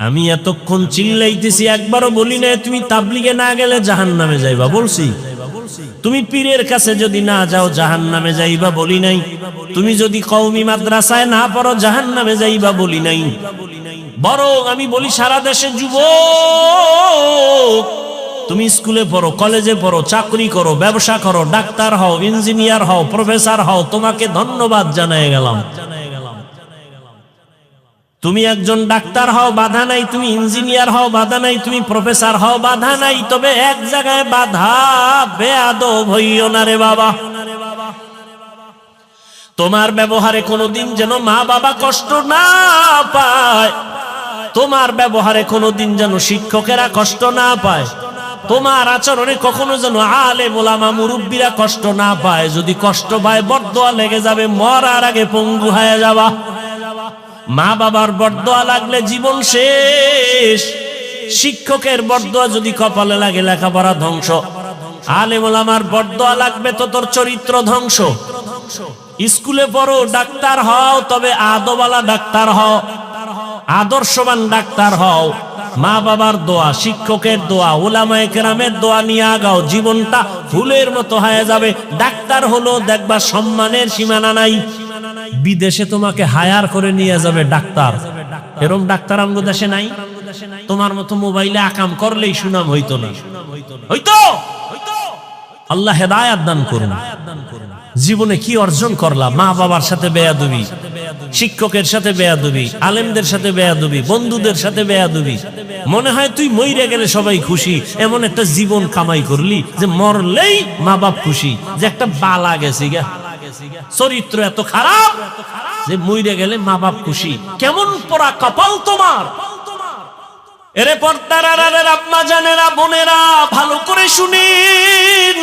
আমি এতক্ষণ চিল্লাইতেছি, একবারও বলি না তুমি তাবলীগে না গেলে জাহান্নামে যাইবা, বলছি? তুমি পীরের কাছে যদি না যাও জাহান্নামে যাইবা, বলি নাই? তুমি যদি কওমি মাদ্রাসায় না পড়ো জাহান্নামে যাইবা, বলি নাই? বরং আমি বলি সারা দেশে যুবক, তুমি স্কুলে পড়ো, কলেজে পড়ো, চাকরি করো, ব্যবসা করো, ডাক্তার হও, ইঞ্জিনিয়ার হও, প্রফেসর হও, তোমাকে ধন্যবাদ জানাই গেলাম। তুমি একজন ডাক্তার হও, বাধা নাই। তুমি ইঞ্জিনিয়ার হও, বাধা নাই। তুমি প্রফেসর হও, বাধা নাই। তবে এক জায়গায় বাধা, বেয়াদব হইও না রে বাবা। তোমার ব্যবহারে কোনোদিন যেন মা বাবা কষ্ট না পায়, তোমার ব্যবহারে কোনোদিন যেন শিক্ষকেরা কষ্ট না পায়, তোমার আচরণে কখনো যেন আলেম ওলামা মুরব্বীরা কষ্ট না পায়। যদি কষ্ট পায় বরদোয়া লেগে যাবে, মরার আগে পঙ্গু হয়ে যাবা। মা বাবার বরদোয়া লাগলে জীবন শেষ। শিক্ষকের বরদোয়া যদি কপালে লাগে লেখাপড়া ধ্বংস। আলেম ওলামার বরদোয়া লাগবে তো তোর চরিত্র ধ্বংস। স্কুলে পড়ো, ডাক্তার হও, তবে আদওয়ালা ডাক্তার হও, আদর্শবান ডাক্তার হও। মা বাবার দোয়া, শিক্ষকের দোয়া, উলামায়ে কেরামের দোয়া নিয়ে আগাও, জীবনটা ফুলের মতো হয়ে যাবে। ডাক্তার হলো দেখবা সম্মানের সীমানা নাই। বিদেশে তোমাকে হায়ার করে নিয়ে যাবে ডাক্তার, এরকম ডাক্তার আমাদের দেশে নাই। তোমার মতো মোবাইলে আকাম করলেই সুনাম হইতো না, হইতো? আল্লাহ হেদায়েত দান করুন। জীবনে কি অর্জন করলা? মা বাবার সাথে বেয়াদবি, শিক্ষকের সাথে বেয়াদবি, আলেমদের সাথে বেয়াদবি, বন্ধুদের সাথে বেয়াদবি। মনে হয় তুই মইরে গেলে সবাই খুশি, এমন একটা জীবন কামাই করলি যে মরলেই মা বাপ খুশি, যে একটা বালা গেছি গা, চরিত্র এত খারাপ যে মইরে গেলে মা বাপ খুশি। কেমন পোড়া কপাল তোমার! এরে পর্দার আড়ালের আম্মা জানেরা, বোনেরা, ভালো করে শুনেন।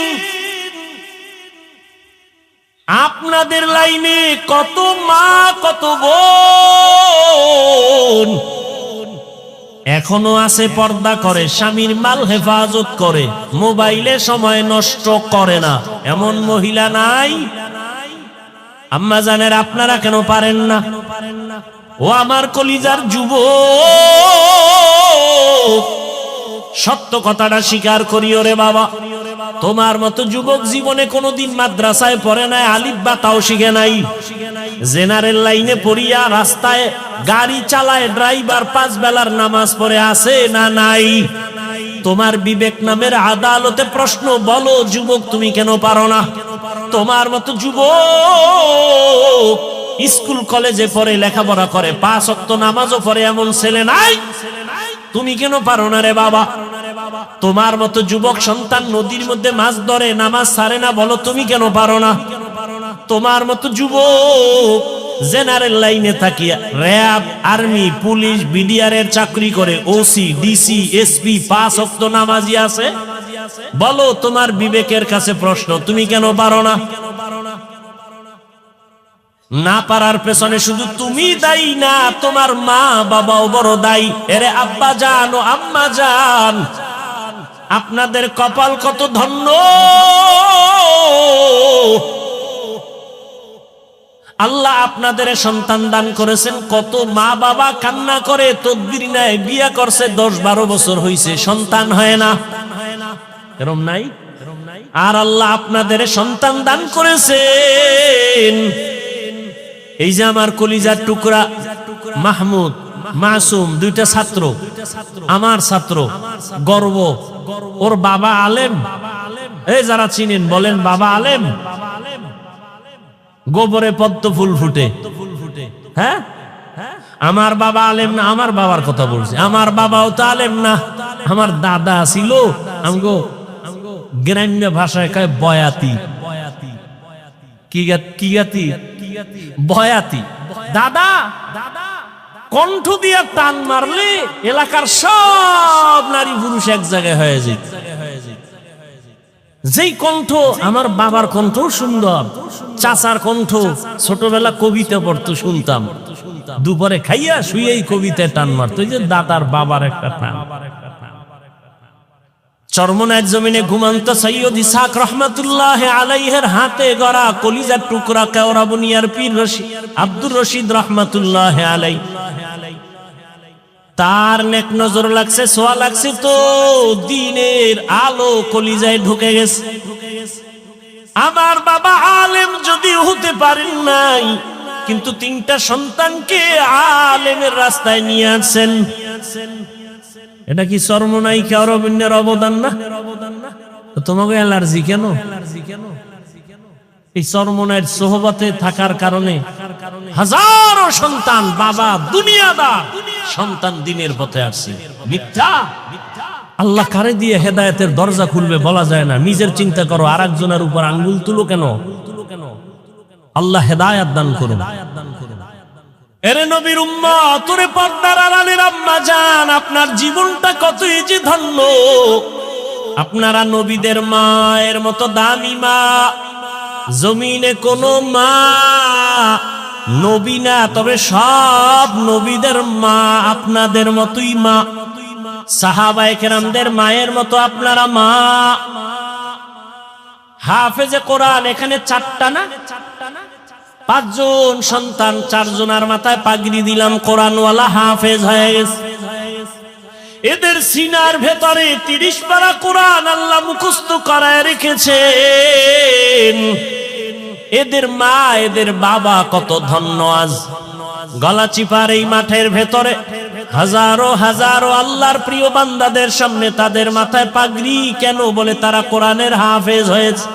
আপনাদের লাইনে কত মা, কত বোন এখনো আছে পর্দা করে, স্বামীর মাল হেফাজত করে, মোবাইলে সময় নষ্ট করে না, এমন মহিলা নাই? আম্মা জানেরা, আপনারা কেন পারেন না? ও আমার কলিজার যুবক, সত্য কথাটা স্বীকার করিও রে বাবা। তোমার মতো যুবক জীবনে কোনোদিন মাদ্রাসায় পড়ে নাই, আলিফ বা তাও শিখে নাই। জেনারেল লাইনে পড়িয়া রাস্তায় গাড়ি চালায়, ড্রাইভার 5 বেলার নামাজ পড়ে আছে না নাই? তোমার বিবেক নামের আদালতে প্রশ্ন, বলো যুবক তুমি কেন পারো না? তোমার মতো যুবক স্কুল কলেজে পড়ে, লেখাপড়া করে, 5 ওয়াক্ত নামাজও পড়ে, এমন ছেলে নাই? তুমি কেন পারো না রে বাবা? তোমার মতো যুবক সন্তান নদীর মধ্যে মাছ ধরে, নামাজ ছাড়ে না, বলো তুমি কেন পারো না? তোমার মতো যুবক জেনারেল লাইনে থাকিয়া র‍্যাব, আর্মি, পুলিশ, বিডিআর এর চাকরি করে, ওসি, ডিসি, এসপি, 5 ওয়াক্ত নামাজি আছে, বলো তোমার বিবেকের কাছে প্রশ্ন, তুমি কেন পারো না? না পারার পেছনে শুধু তুমি দায়ী না, তোমার মা বাবাও বড় দায়ী। এরে আব্বা জান ও আম্মা জান, আপনাদের কপাল কত ধন্য। আল্লাহ আপনাদের সন্তান দান করেছেন। কত মা বাবা কান্না করে, তদবির নেয়, বিয়ে করছে, 10-12 বছর হইছে, সন্তান হয় না। এরম নাই? আর আল্লাহ আপনাদের সন্তান দান করেছেন। এই যে আমার কলিজার টুকরা মাহমুদ মাসুম, দুইটা ছাত্র, আমার ছাত্র, গর্ব। ওর বাবা আলেম, এই যারা চিনেন বলেন বাবা আলেম। গোবরে পদ্ম ফুল ফুটে, হ্যাঁ। আমার বাবা আলেম না, আমার বাবার কথা বলছি। আমার বাবাও তো আলেম না, আমার দাদা ছিল আমগো গ্রাম্য ভাষায় কয় বয়াতি। কি গাতি? বয়াতি। দাদা কণ্ঠ দিয়া টান মারলে এলাকার সব নারী পুরুষ এক জায়গায় হয়ে যায়। যেই কণ্ঠ, আমার বাবার কণ্ঠ সুন্দর, চাচার কণ্ঠ, ছোটবেলা কবিতা পড়তো শুনতাম, দুপুরে খাইয়া শুয়েই কবিতায় টান মারতো। এই যে দাদার বাবার একটা টান। চরমনার জমিনে ঘুমন্ত সৈয়দ ইসহাক রহমাতুল্লাহ আলাইহির হাতে গড়া কলিজার টুকরা কেওড়া বুনিয়ার পীর আব্দুর রশিদ রহমাতুল্লাহ আলাইহি, তার নেক নজর লাগছে, সোয়া লাগছে তো দিনের আলো কলিজায় ঢুকে গেছে। আমার বাবা আলেম যদি হতে পারেন নাই, কিন্তু তিনটা সন্তানকে আলেমের রাস্তায় নিয়ে আসছেন। এটা কি চরমনাই কেওড়াবুনিয়ার অবদান না? তোমাকে অ্যালার্জি কেন? এই চরমনাইয়ের সোহবতে থাকার কারণে হাজারো সন্তান, বাবা দুনিয়াদার সন্তান দিনের পথে আসছে। মিথ্যা। আল্লাহ কারে দিয়ে হেদায়েতের দরজা খুলবে বলা যায় না। নিজের চিন্তা করো, আর একজনের উপর আঙ্গুল তুলো কেন? আল্লাহ হেদায়েত দান করুন। এরে নবীর উম্মত, ওরে পর্দার আড়ালের আম্মা জান, আপনার জীবনটা কতই যে ধন্য। আপনারা নবীদের মায়ের মতো দামি মা, জমিনে কোনো মা নবী না, তবে সব নবীদের মা আপনাদের মতোই মা। সাহাবায়ে কেরামদের মায়ের মতো আপনারা মা। হাফেজে কোরআন এখানে চারটা না, পাঁচজন সন্তান, চারজনের মাথায় পাগড়ি দিলাম, কোরআনওয়ালা হাফেজ হয়ে গেছে। এদের সিনার ভেতরে 30 পারা কোরআন আল্লাহ মুখস্থ করায় রেখেছেন। এদের মা, এদের বাবা কত ধন্য। আজ গলাচিপার এই মাঠের ভেতরে হাজারো হাজারো আল্লাহর প্রিয় বান্দাদের সামনে তাদের মাথায় পাগড়ি কেন? বলে তারা কোরআনের হাফেজ হয়েছে।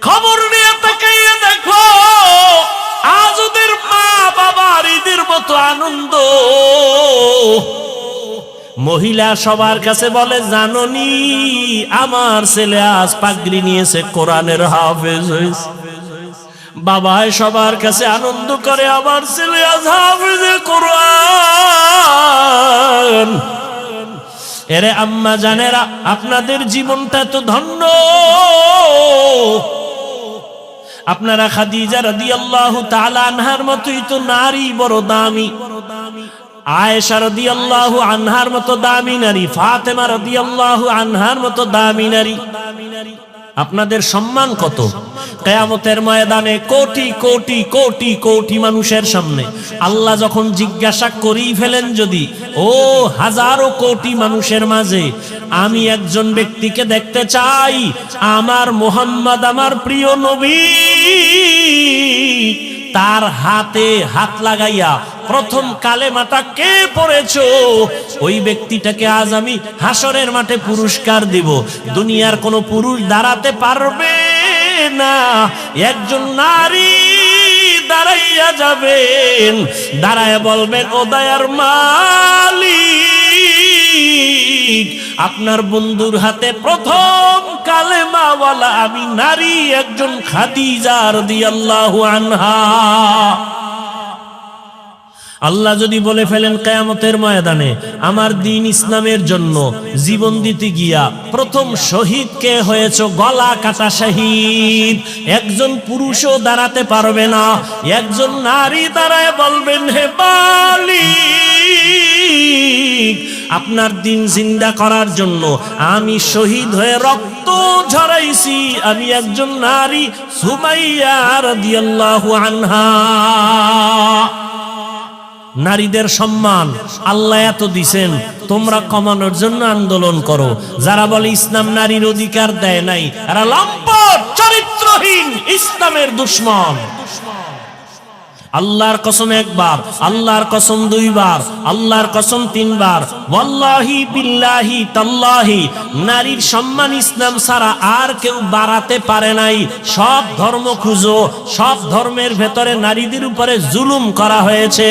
খবর নিয়ে তাকাইয়া দেখো, আজ ওদের মা বাবার ঈদের মতো আনন্দ। মহিলা সবার কাছে বলে, জাননি আমার ছেলে আজ পাগড়ি নিয়েছে, কোরআনের হাফেজ হয়েছে। বাবায় সবার কাছে আনন্দ করে, আমার ছেলে আজ হাফেজে কোরআন। এরে আম্মা জানেরা, আপনাদের জীবনটা তো ধন্য। আপনারা খাদিজা রাদিয়াল্লাহু তাআলা আনহার মতোই তো নারী, বড় দামি। আয়েশা রাদিয়াল্লাহু আনহার মতো দামি নারী, ফাতেমা রাদিয়াল্লাহু আনহার মতো দামি নারী। আপনাদের সম্মান কত? কিয়ামতের ময়দানে কোটি কোটি কোটি কোটি মানুষের সামনে আল্লাহ যখন জিজ্ঞাসা করেই ফেলেন, যদি ও হাজারো কোটি মানুষের মাঝে আমি একজন ব্যক্তিকে দেখতে চাই, আমার মুহাম্মদ, আমার প্রিয় নবী, তার হাতে হাত লাগাইয়া প্রথম কালেমাটা কে পড়েছো, ওই ব্যক্তিটাকে আজ আমি হাসরের মাঠে পুরস্কার দিব। দুনিয়ার কোন পুরুষ দাঁড়াতে পারবে না। একজন নারী দাঁড়াইয়া যাবেন, দাঁড়ায় বলবেন, ও দয়ার মালিক, আপনার বন্ধুর হাতে প্রথম কালেমাওয়ালা আমি নারী, একজন খাদিজা রাদিয়াল্লাহু আনহা। আল্লাহ যদি বলে ফেলেন কিয়ামতের ময়দানে, আমার দ্বীন ইসলামের জন্য জীবন দিতে গিয়া প্রথম শহীদ কে হয়েছ, গলা কাটা শহীদ, একজন পুরুষও দাঁড়াতে পারবে না। একজন নারী দাঁড়ায় বলবেন, হে মালিক, আপনার দ্বীন জিন্দা করার জন্য আমি শহীদ হয়ে রক্ত ঝরাইছি, আমি একজন নারী, সুমাইয়া রাদিয়াল্লাহু আনহা। নারীদের সম্মান আল্লাহ এত দিছেন, তোমরা কমানোর জন্য আন্দোলন করো। যারা বলে ইসলাম নারীর অধিকার দেয় নাই, এরা লম্পট, চরিত্রহীন, ইসলামের দুশমন। আল্লাহর কসম একবার, আল্লাহর কসম দুইবার, আল্লাহর কসম তিনবার, ওয়াল্লাহি বিল্লাহি তাল্লাহি, নারীর সম্মান ইসলাম ছাড়া আর কেউ বাড়াতে পারে নাই। সব ধর্ম খুঁজো, সব ধর্মের ভেতরে নারীদের উপরে জুলুম করা হয়েছে,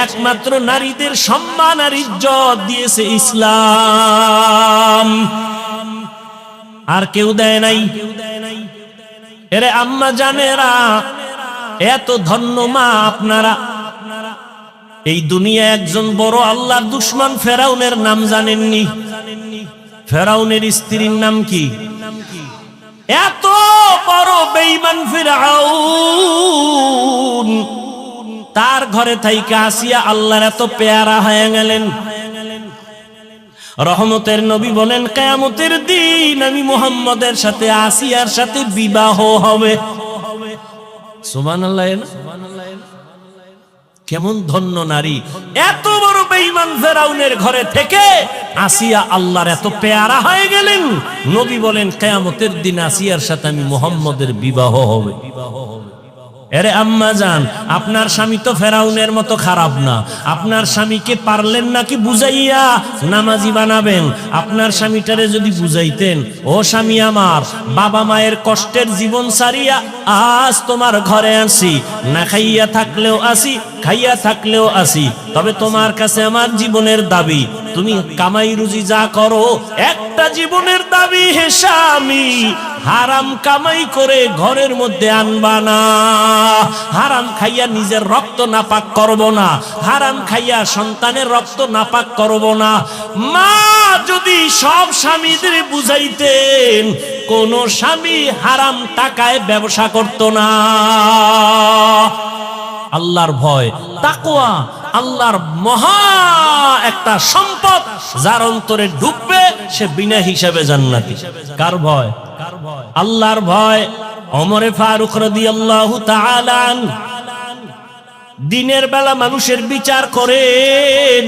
একমাত্র নারীদের সম্মান আর ইজ্জত দিয়েছে ইসলাম, আর কেউ দেয় নাই। এরে আম্মা জানেরা, এত ধন্য মা আপনারা। এই দুনিয়া একজন বড় আল্লাহর দুশমন ফেরাউনের নাম জানেননি? ফেরাউনের স্ত্রীর নাম কি? এত বড় বেঈমান ফিরআউন, তার ঘরে থাইকা আসিয়া আল্লাহর এত পেয়ারা হয়ে গেলেন। রহমতের নবী বলেন, কিয়ামতের দিন আমি মুহাম্মদের সাথে আসিয়ার সাথে বিবাহ হবে। সুবহানাল্লাহ। কেমন ধন্য নারী! এত বড় বেঈমান ফেরাউনের ঘরে থেকে আসিয়া আল্লাহর এত পেয়ারা হয়ে গেলেন। নবী বলেন, কিয়ামতের দিন আসিয়ার সাথে আমি মুহাম্মদের বিবাহ হবে। এরে আম্মা জান, আপনার স্বামী তো ফেরাউনের মতো খারাপ না। আপনার স্বামীকে পারলেন নাকি বুঝাইয়া নামাজি বানাবেন? আপনার স্বামীটারে যদি বুঝাইতেন, ও স্বামী আমার, বাবা মায়ের কষ্টের জীবন সারিয়া আজ তোমার ঘরে আসি, না খাইয়া থাকলেও আসি, খাইয়া থাকলেও আসি, তবে তোমার কাছে আমার জীবনের দাবি, তুমি কামাই রুজি যা করো, একটা জীবনের দাবি হে স্বামী, হারাম কামাই করে ঘরের মধ্যে আনবা না। হারাম খাইয়া নিজের রক্ত নাপাক করব না, হারাম খাইয়া সন্তানের রক্ত নাপাক করব না। মা যদি সব স্বামীদের বুঝাইতেন, কোন স্বামী হারাম টাকায় ব্যবসা করত না। আল্লাহর ভয়, তাকওয়া আল্লাহর মহা একটা সম্পদ, যার অন্তরে ঢুকবে সে বিনা হিসাবে জান্নাতি। কার ভয়? আল্লাহর ভয়। ওমরে ফারুক রাদিয়াল্লাহু তাআলা দিনের বেলা মানুষের বিচার করেন,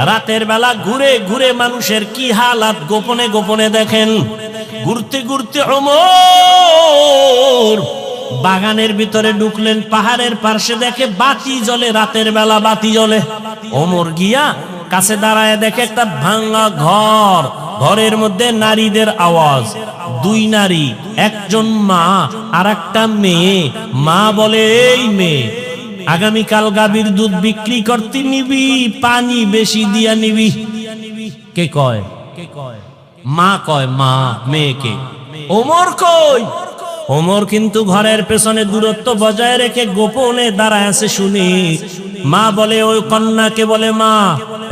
রাতের বেলা ঘুরে ঘুরে মানুষের কি হালাত গোপনে গোপনে দেখেন। ঘুরতে ঘুরতে ওমর বাগানের ভিতরে ঢুকলেন, পাহাড়ের পাশে দেখে বাতি জ্বলে, রাতের বেলা বাতি জ্বলে। ওমর গিয়া কাছে দাঁড়ায় দেখে একটা ভাঙা ঘর, ঘরের মধ্যে নারীদের আওয়াজ, দুই নারী, একজন মা আর একটা মেয়ে। মা বলে, এই মেয়ে, আগামীকাল গাভীর দুধ বিক্রি করতে নিবি, পানি বেশি দিয়া নিবি। কে কয়? মা কয়, মা মেয়েকে। ওমর কই? ওমর কিন্তু ঘরের পেছনে দূরত্ব বজায় রেখে গোপনে দাঁড়ায় আছে শুনি। মা বলে, ওই কন্যাকে বলে, মা,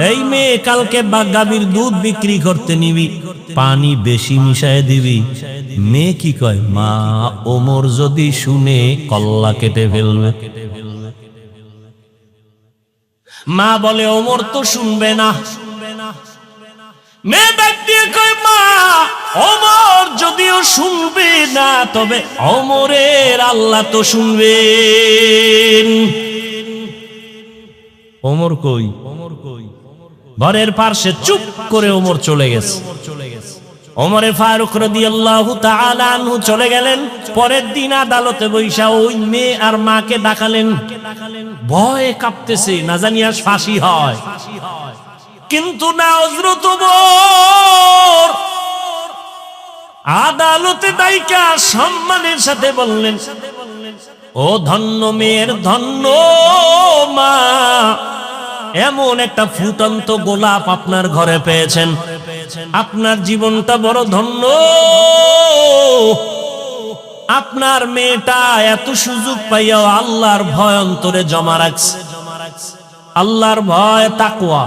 এই মেয়ে কালকে গাভীর দুধ বিক্রি করতে নিবি, পানি বেশি মিশায় দিবি। মেয়ে কি কয়? মা, ওমর যদি শুনে কল্লা কেটে ফেলবে। মা বলে, ওমর তো শুনবে না। মেয়ে ডাক দিয়ে কয়, মা, ওমর যদিও শুনবে না, তবে ওমরের আল্লাহ তো শুনবেন। ওমর কই? ঘরের পাশে চুপ করে ওমর চলে গেছে। ওমরে ফারুক রাদিয়াল্লাহু তাআলা আনহু চলে গেলেন। পরের দিন আদালতে বৈশা ওই মেয়ে আর মাকে ডাকালেন। ভয়ে কাঁপতেছে, না জানি আজ ফাঁসি হয়। কিন্তু না, হযরত ওমর আদালতে দাইকা সম্মানের সাথে বললেন, ও ধন্য মেয়ের ধন্য মা, এমন একটা ফুটন্ত গোলাপ আপনার ঘরে পেয়েছেন, আপনার জীবনটা বড় ধন্য। আপনার মেয়েটা এত সুযোগ পাইয়াও আল্লাহর ভয় অন্তরে জমা রাখছে। আল্লাহর ভয়, তাকওয়া।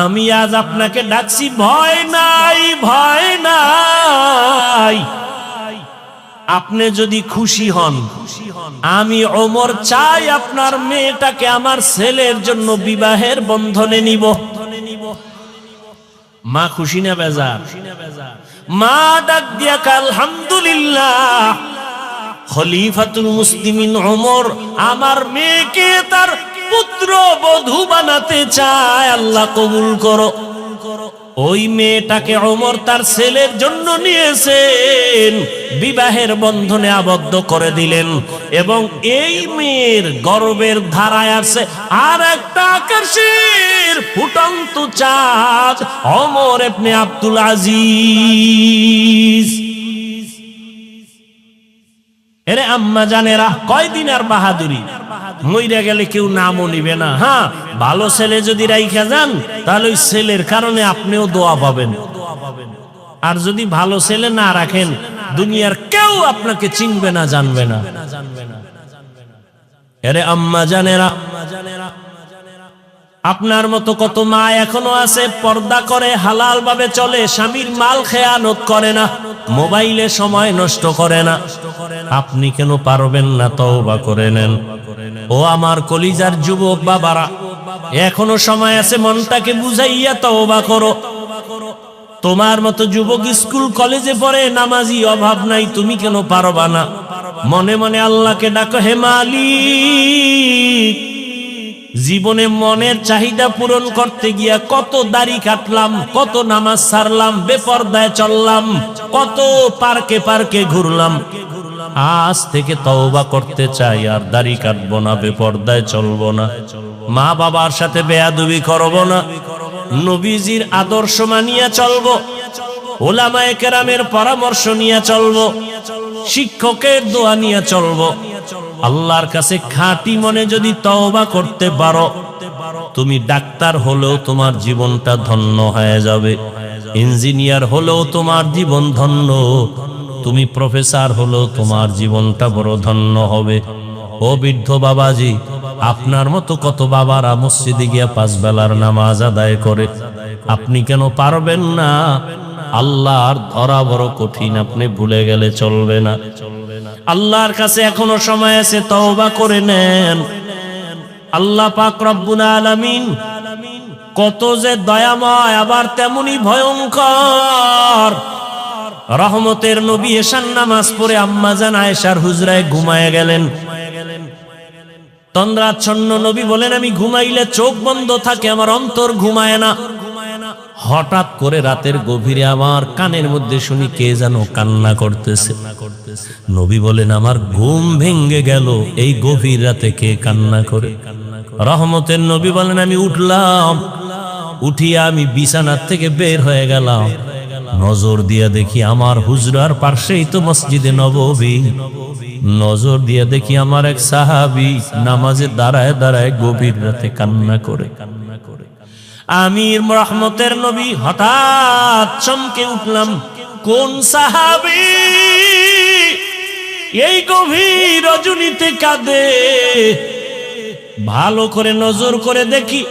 আমি আজ আপনাকে ডাকছি, ভয় নাই, ভয় নাই। আপনি যদি খুশি হন, আমি ওমর চাই আপনার মেয়েটাকে আমার ছেলের জন্য বিবাহের বন্ধনে নিব। মা খুশি না বেজার? মা ডাক দিয়া কয়, আলহামদুলিল্লাহ, খলিফাতুল মুসলিমিন ওমর আমার মেয়েকে তার পুত্র বধূ বানাতে চায়, আল্লাহ কবুল করো। ওই মেয়েটাকে ওমর তার ছেলের জন্য নিয়েছেন, বিবাহের বন্ধনে আবদ্ধ করে দিলেন, এবং এই মেয়ের গর্বের ধারায় আছে আর একটা আকাশের ফুটন্ত চাঁদ, ওমর ইবনে আব্দুল আজিজ। এরে আম্মা জানেরা, কয়দিন আর বাহাদুরি, মইরা গেলে কেউ নামও নিবে না। হ্যাঁ, ভালো ছেলে যদি রাইখা যান তাহলে ওই ছেলের কারণে আপনিও দোয়া পাবেন, আর যদি ভালো ছেলে না রাখেন দুনিয়ার কেউ আপনাকে চিনবে না, জানবে না। এরে আম্মা জানেরা, আপনার মতো কত মা এখনো আছে, পর্দা করে, হালাল ভাবে চলে, স্বামীর মাল খেয়ানত করে না, মোবাইলে সময় নষ্ট করে না। আপনি কেন পারবেন না? তওবা করে নেন। ও আমার কলিজার যুবক বাবারা, এখনো সময় আছে, মনটাকে বুঝাইয়া তওবা করো। তোমার মতো যুবক স্কুল কলেজে পড়ে, নামাজি, অভাব নাই, তুমি কেন পারবা না? মনে মনে আল্লাহকে ডাকো, হে মালিক, জীবনে মনের চাহিদা পূরণ করতে গিয়া কত দাড়ি কাটলাম, কত নামাজ ছাড়লাম, বেপরদায় চললাম, কত পার্কে পার্কে ঘুরলাম। আজ থেকে তওবা করতে চাই, আর দাড়ি কাটবো না, বেপরদায় চলবো না, মা বাবার সাথে বেয়াদবি করব না, নবীজির আদর্শ মানিয়া চলবো, উলামায়ে কেরামের পরামর্শ নিয়ে চলবো, শিক্ষকের দোয়া নিয়ে চলবো। আল্লাহর কাছে খাঁটি মনে যদি তওবা করতে পারো, তুমি ডাক্তার হলেও তোমার জীবনটা ধন্য হয়ে যাবে, ইঞ্জিনিয়ার হলেও তোমার জীবন ধন্য, তুমি প্রফেসর হলেও তোমার জীবনটা বড় ধন্য হবে। ও বৃদ্ধ বাবাজি, আপনার মতো কত বাবারা মসজিদে গিয়া 5 বেলার নামাজ আদায় করে, আপনি কেন পারবেন না? আল্লাহর ধরা বড় কঠিন, আপনি ভুলে গেলে চলবে না। আল্লাহর কাছে এখনো সময় আছে, তওবা করে নেন। আল্লাহ পাক রব্বুল আলামিন কত যে দয়াময়, আবার তেমনি ভয়ঙ্কর। রহমতের নবী এশার নামাজ পড়ে আম্মাজান আয়েশার হুজরায় ঘুমায় গেলেন। তন্দ্রাচ্ছন্ন নবী বলেন, আমি ঘুমাইলে চোখ বন্ধ থাকে, আমার অন্তর ঘুমায় না। হঠাৎ করে রাতের গভীরে আমার কানের মধ্যে শুনি কে যেন কান্না করতেছে। নবী বলেন, আমার ঘুম ভেঙে গেল, এই গভীর রাতে কে কান্না করে? রহমতের নবী বলেন, আমি উঠলাম, উঠিয়া আমি বিছানার থেকে বের হয়ে গেলাম, নজর দিয়া দেখি আমার হুজরার পাশেই তো মসজিদে নববী। নজর দিয়া দেখি আমার এক সাহাবী নামাজে দাঁড়ায় দাঁড়ায় গভীর রাতে কান্না করে। আমি রহমতের নবী হঠাৎ চমকে উঠলাম, কোন সাহাবী এই গভীর রজনীতে কাঁদে? ভালো করে নজর করে দেখি,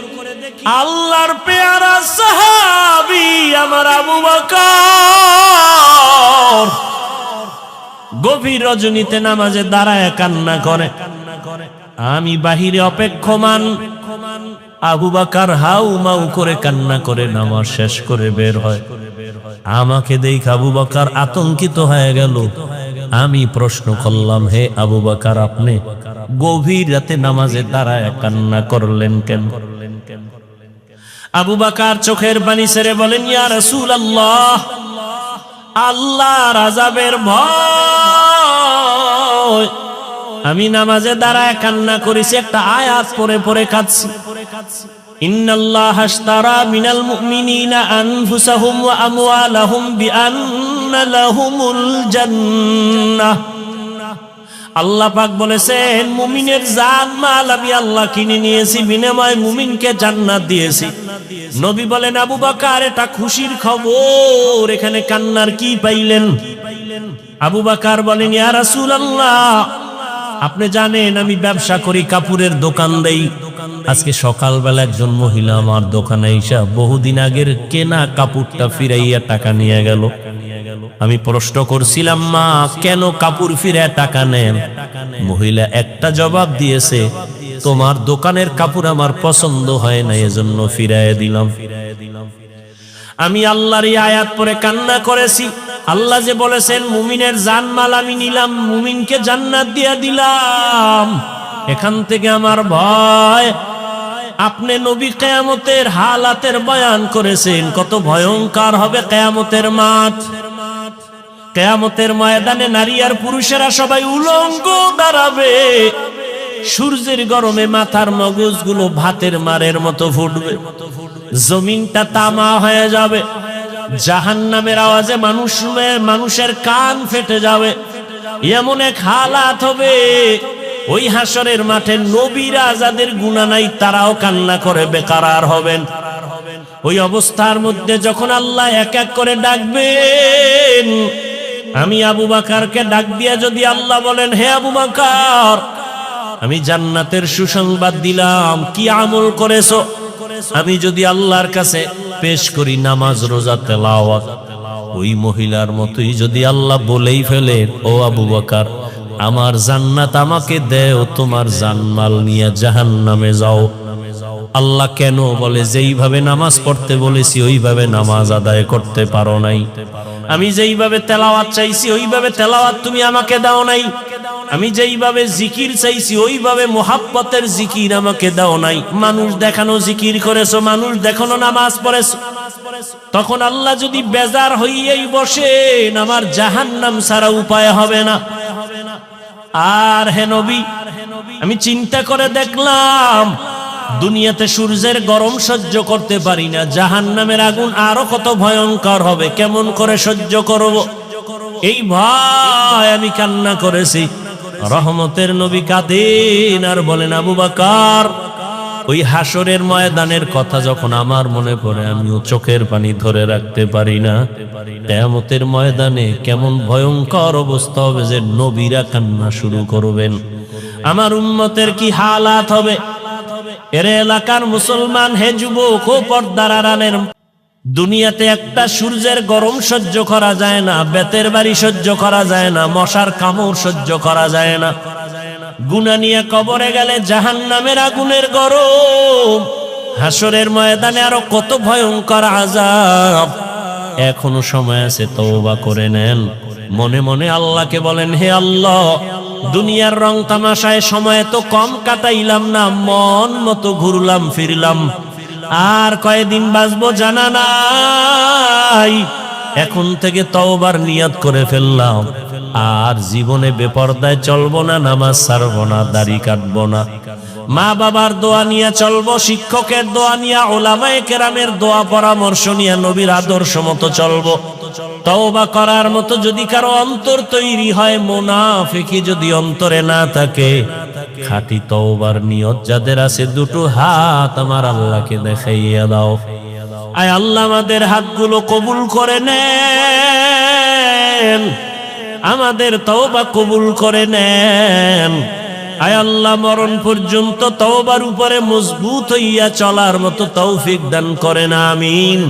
আল্লাহর পেয়ারা সাহাবী আমার আবু বকর গভীর রজনীতে নামাজে দাঁড়ায় কান্না করে। আমি বাহিরে অপেক্ষমান, আবু বকর হাউ মাউ করে কান্না করে নামাজ শেষ করে বের হয়। আমাকে দেখে আবু বকর আতঙ্কিত হয়ে গেল। আমি প্রশ্ন করলাম, হে আবু বকর, আপনি গভীর রাতে নামাজে দাঁড়ায় কান্না করলেন কেন? আবু বকর চোখের পানি ছেড়ে বলেন, ইয়া রাসূলুল্লাহ, আল্লাহর আযাবের ভয় আমি নামাজে দাঁড়ায় কান্না করেছি, একটা আয়াত পড়ে পড়ে কাঁদছি। ইন্নাল্লাহা আশতারা মিনাল মুমিনিনা আনফুসাহুম ওয়া আমওয়ালাহুম বিআন্না লাহুমুল জান্নাহ। আল্লাহ পাক বলেছেন, মুমিনের জান মাল আমি আল্লাহ কিনে নিয়েছি, বিনিময়ে মুমিনকে জান্নাত দিয়েছি। নবী বলেন, আবু বকর, এটা খুশির খবর, এখানে কান্নার কি পাইলেন? আবু বকর বলেন, ইয়া রাসূলুল্লাহ, আপনি জানেন আমি ব্যবসা করি, কাপড়ের দোকান দেই। আজকে সকালবেলা একজন মহিলা আমার দোকানে এসে বহুদিন আগের কেনা কাপড়টা ফিরাইয়া টাকা নিয়ে গেল। আমি প্রশ্ন করছিলাম, মা, কেন কাপড় ফিরে টাকা নেন? মহিলা একটা জবাব দিয়েছে, তোমার দোকানের কাপড় আমার পছন্দ হয় না, এজন্য ফিরাইয়া দিলাম। আমি আল্লাহর এই আয়াত পড়ে কান্না করেছি। আল্লাহ যে বলেছেন, মুমিনের জানমাল আমি নিলাম, মুমিনকে জান্নাত দিয়া দিলাম। এখান থেকে আমার ভয়। আপনি নবী কিয়ামতের হালাতের বয়ান করেছেন, কত ভয়ঙ্কর হবে কিয়ামতের মাঠ। কিয়ামতের ময়দানে নারী আর পুরুষেরা সবাই উলঙ্গ দাঁড়াবে। সূর্যের গরমে মাথার মগজগুলো ভাতের মারের মতো ফুটবে, জমিনটা তামা হয়ে যাবে। জাহান্নামের আওয়াজে মানুষের কান ফেটে যাবে। এমন এক হালাত হবে, ওই হাসরের মাঠে নবীরা যাদের গুনাহ নাই তারাও কান্না করে বেকারার হবেন। ওই অবস্থার মধ্যে যখন আল্লাহ এক এক করে ডাকবেন, আমি আবু বকরকে ডাক দিয়া যদি আল্লাহ বলেন, হে আবু বকর, আমি জান্নাতের সুসংবাদ দিলাম, কি আমল করেছো? আমি যদি আল্লাহর কাছে পেশ করি নামাজ, রোজা, তেলাওয়াত, ওই মহিলার মতোই যদি আল্লাহ বলেই ফেলে, ও আবু বকর, আমার জান্নাত আমাকে দেও, তোমার জানমাল নিয়ে জাহান্নামে যাও। আল্লাহ কেন বলে, যেইভাবে নামাজ পড়তে বলেছি ওইভাবে নামাজ আদায় করতে পারো নাই। আমি যেইভাবে তেলাওয়াত চাইছি ওইভাবে তেলাওয়াত তুমি আমাকে দাও নাই। আমি যেইভাবে জিকির চাইছি ওইভাবে মোহাব্বতের জিকির আমাকে দাও নাই। মানুষ দেখানো জিকির করেছো, মানুষ দেখানো নামাজ পড়েছো। তখন আল্লাহ যদি বেজার হইয়াই বসেন, আমার জাহান্নাম ছাড়া উপায় হবে না। আর হে নবী, আমি চিন্তা করে দেখলাম, দুনিয়াতে সূর্যের গরম সহ্য করতে পারি না, জাহান্নামের আগুন আরো কত ভয়ঙ্কর হবে, কেমন করে সহ্য করব? এই ভয় আমি কান্না করেছি। রহমতের নবী কাঁদেন আর বলেন, আবু বকর, ওই হাসরের ময়দানের কথা যখন আমার মনে পড়ে, আমিও চোখের পানি ধরে রাখতে পারি না। কিয়ামতের ময়দানে কেমন ভয়ঙ্কর অবস্থা হবে যে নবীরা কান্না শুরু করবেন। আমার উম্মতের কি হালাত হবে? এর এলাকার মুসলমান, হে যুবক ও পর্দার আড়ালের, দুনিয়াতে একটা সূর্যের গরম সহ্য করা যায় না, বেতের বাড়ি সহ্য করা যায় না, মশার কামড় সহ্য করা যায় না। গুনাহ নিয়ে কবরে গেলে জাহান্নামের আগুনের গরম, হাসরের ময়দানে আরো কত ভয়ঙ্কর আযাব। এখনো সময় আছে, তওবা করে নেন। মনে মনে আল্লাহকে বলেন, হে আল্লাহ, দুনিয়ার রং তামাশায় সময় তো কম কাটাইলাম না, মন মতো ঘুরলাম ফিরলাম, আর কয়দিন বাঁচবো জানা নাই। এখন থেকে তওবার নিয়ত করে ফেললাম, আর জীবনে বেপরদায় চলবো না, নামাজ ছাড়বো না, দাড়ি কাটবো না, মা বাবার দোয়া নিয়ে চলবো, শিক্ষকের দোয়া নিয়ে, উলামায়ে কেরামের দোয়া পরামর্শ নিয়ে নবীর আদর্শ মতো চলবো। তওবা করার মতো যদি কারো অন্তর তৈরি হয়, মুনাফিকি যদি অন্তরে না থাকে, খাঁটি তওবার নিয়ত যাদের আছে, দুটো হাত আমার আল্লাহকে দেখাইয়া দাও। আয় আল্লাহ, আমাদের হাতগুলো কবুল করে নেন, আমাদের তওবা কবুল করে নেন। আয় আল্লাহ, মরণ পর্যন্ত তওবার উপরে মজবুত হইয়া চলার মতো তৌফিক দান করেন, আমিন।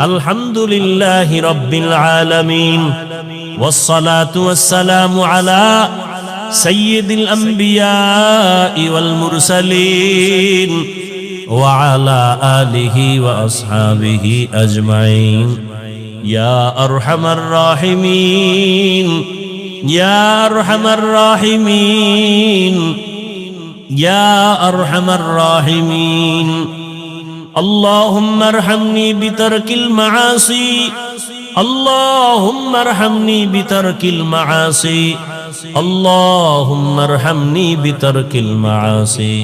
আলহামদুলিল্লাহি রাব্বিল আলামিন, ওয়াসসালাতু ওয়াসসালামু আলা সাইয়্যিদিল আম্বিয়া ওয়াল মুরসালিন ওয়া আলা আলিহি ওয়া আসহাবিহি আজমাইন। ইয়া আরহামার রাহিমিন, ইয়া আরহামার রাহিমিন, ইয়া আরহামার রাহিমিন। اللهم ارحمني بترك المعاصي، اللهم ارحمني بترك المعاصي، اللهم ارحمني بترك المعاصي.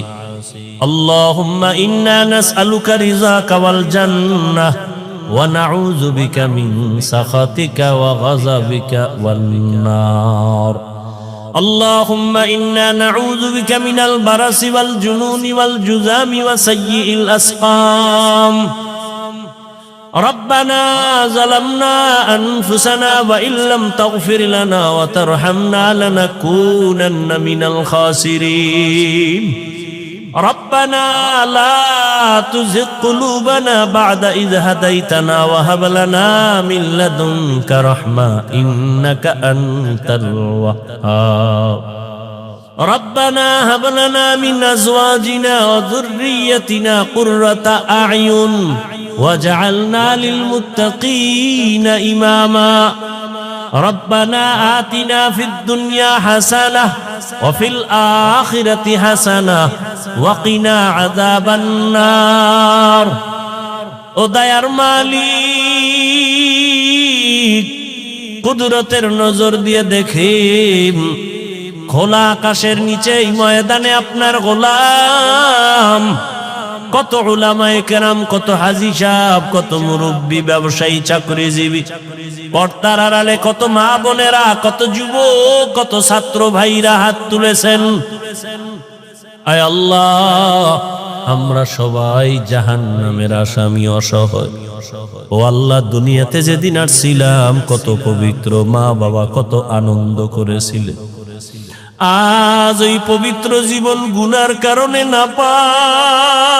اللهم إنا نسألك رضاك والجنة، ونعوذ بك من سخطك وغضبك والنار. اللهم إنا نعوذ بك من البرص والجنون والجذام وسيء الأسقام. ربنا ظلمنا أنفسنا وإن لم تغفر لنا وترحمنا لنكونن من الخاسرين. ربنا لا تزغ قلوبنا بعد إذ هديتنا وهب لنا من لدنك رحمة إنك أنت الوهاب. ربنا هب لنا من أزواجنا وذريتنا قرة أعين واجعلنا للمتقين إماما. রব্বানা আতিনা ফিদ দুনিয়া হাসানাহ ওয়া ফিল আখিরাতি হাসানাহ ওয়া কিনা আযাবান নার। ও দয়ার মালিক, কুদরতের নজর দিয়ে দেখেন খোলা আকাশের নিচে এই ময়দানে আপনার গোলাম কত উলামায়ে কেরাম, কত হাজী সাহেব, কত মুরব্বী, ব্যবসায়ী, চাকরিজীবী, পর্দার আড়ালে কত মা বোনেরা, কত যুবক, কত ছাত্র ভাইরা হাত তুলেছেন। আয় আল্লাহ, আমরা সবাই জাহান্নামের আসামি, অসহায়। ও আল্লাহ, দুনিয়াতে যেদিন আসছিলাম কত পবিত্র মা বাবা, কত আনন্দ করেছিলেন। আজ ওই পবিত্র জীবন গুনার কারণে নাপাক,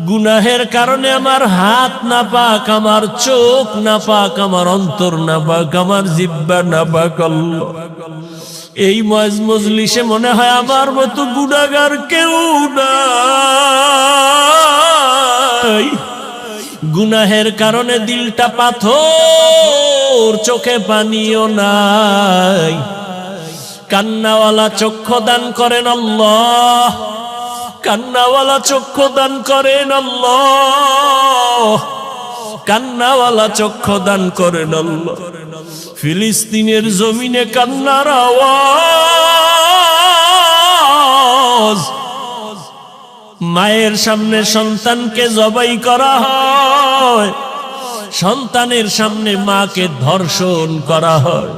গুনাহের কারণে আমার হাত নাপাক, আমার চোখ নাপাক, আমার অন্তর নাপাক, আমার জিহ্বা নাপাক। আল্লাহ, এই মজলিসে মনে হয় আমার মতো গুনাহগার কেউ নাই। গুনাহের কারণে দিলটা পাথর, চোখে পানিও নাই। কান্নাওয়ালা চক্ষু দান করেন আল্লাহ, কান্নাওয়ালা চক্ষু দান করেন আল্লাহ, কান্নাওয়ালা চক্ষু দান করেন আল্লাহ। ফিলিস্তিনের জমিনে কান্নার আওয়াজ, মায়ের সামনে সন্তানকে জবাই করা হয়, সন্তানের সামনে মাকে ধর্ষণ করা হয়।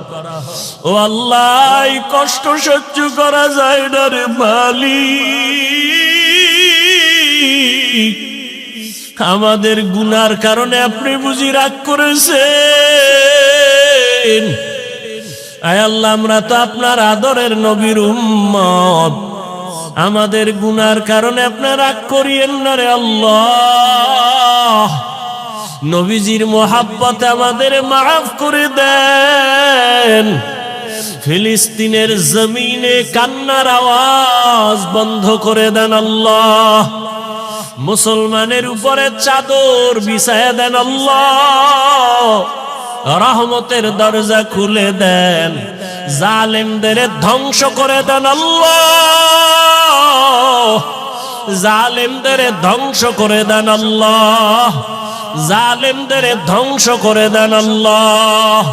ও আল্লাহ, এই কষ্ট সহ্য করা যায় না রে মালিক। আমাদের গুনার কারণে আপনি বুঝি রাগ করেছেন। আয় আল্লাহ, আমরা তো আপনার আদরের নবীর উম্মত, আমাদের গুনার কারণে আপনার রাগ করিয়েন না রে আল্লাহ। নবীজির মোহাব্বতে আমাদের মাফ করে দেন। ফিলিস্তিনের জমিনে কান্নার আওয়াজ বন্ধ করে দেন আল্লাহ। মুসলমানের উপরে চাদর বিছায়া দেন আল্লাহ। রহমতের দরজা খুলে দেন, জালেমদের ধ্বংস করে দেন আল্লাহ, জালেমদের ধ্বংস করে দেন আল্লাহ, জালেমদের ধ্বংস করে দেন আল্লাহ।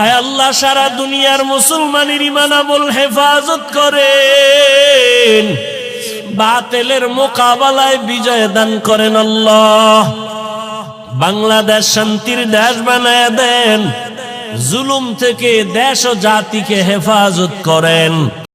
আয় আল্লাহ, সারা দুনিয়ার মুসলমানের ঈমান আমল হেফাজত করেন, বাতিলের মোকাবেলায় বিজয় দান করেন আল্লাহ। বাংলাদেশ শান্তির দেশ বানায় দেন, জুলুম থেকে দেশ ও জাতিকে হেফাজত করেন।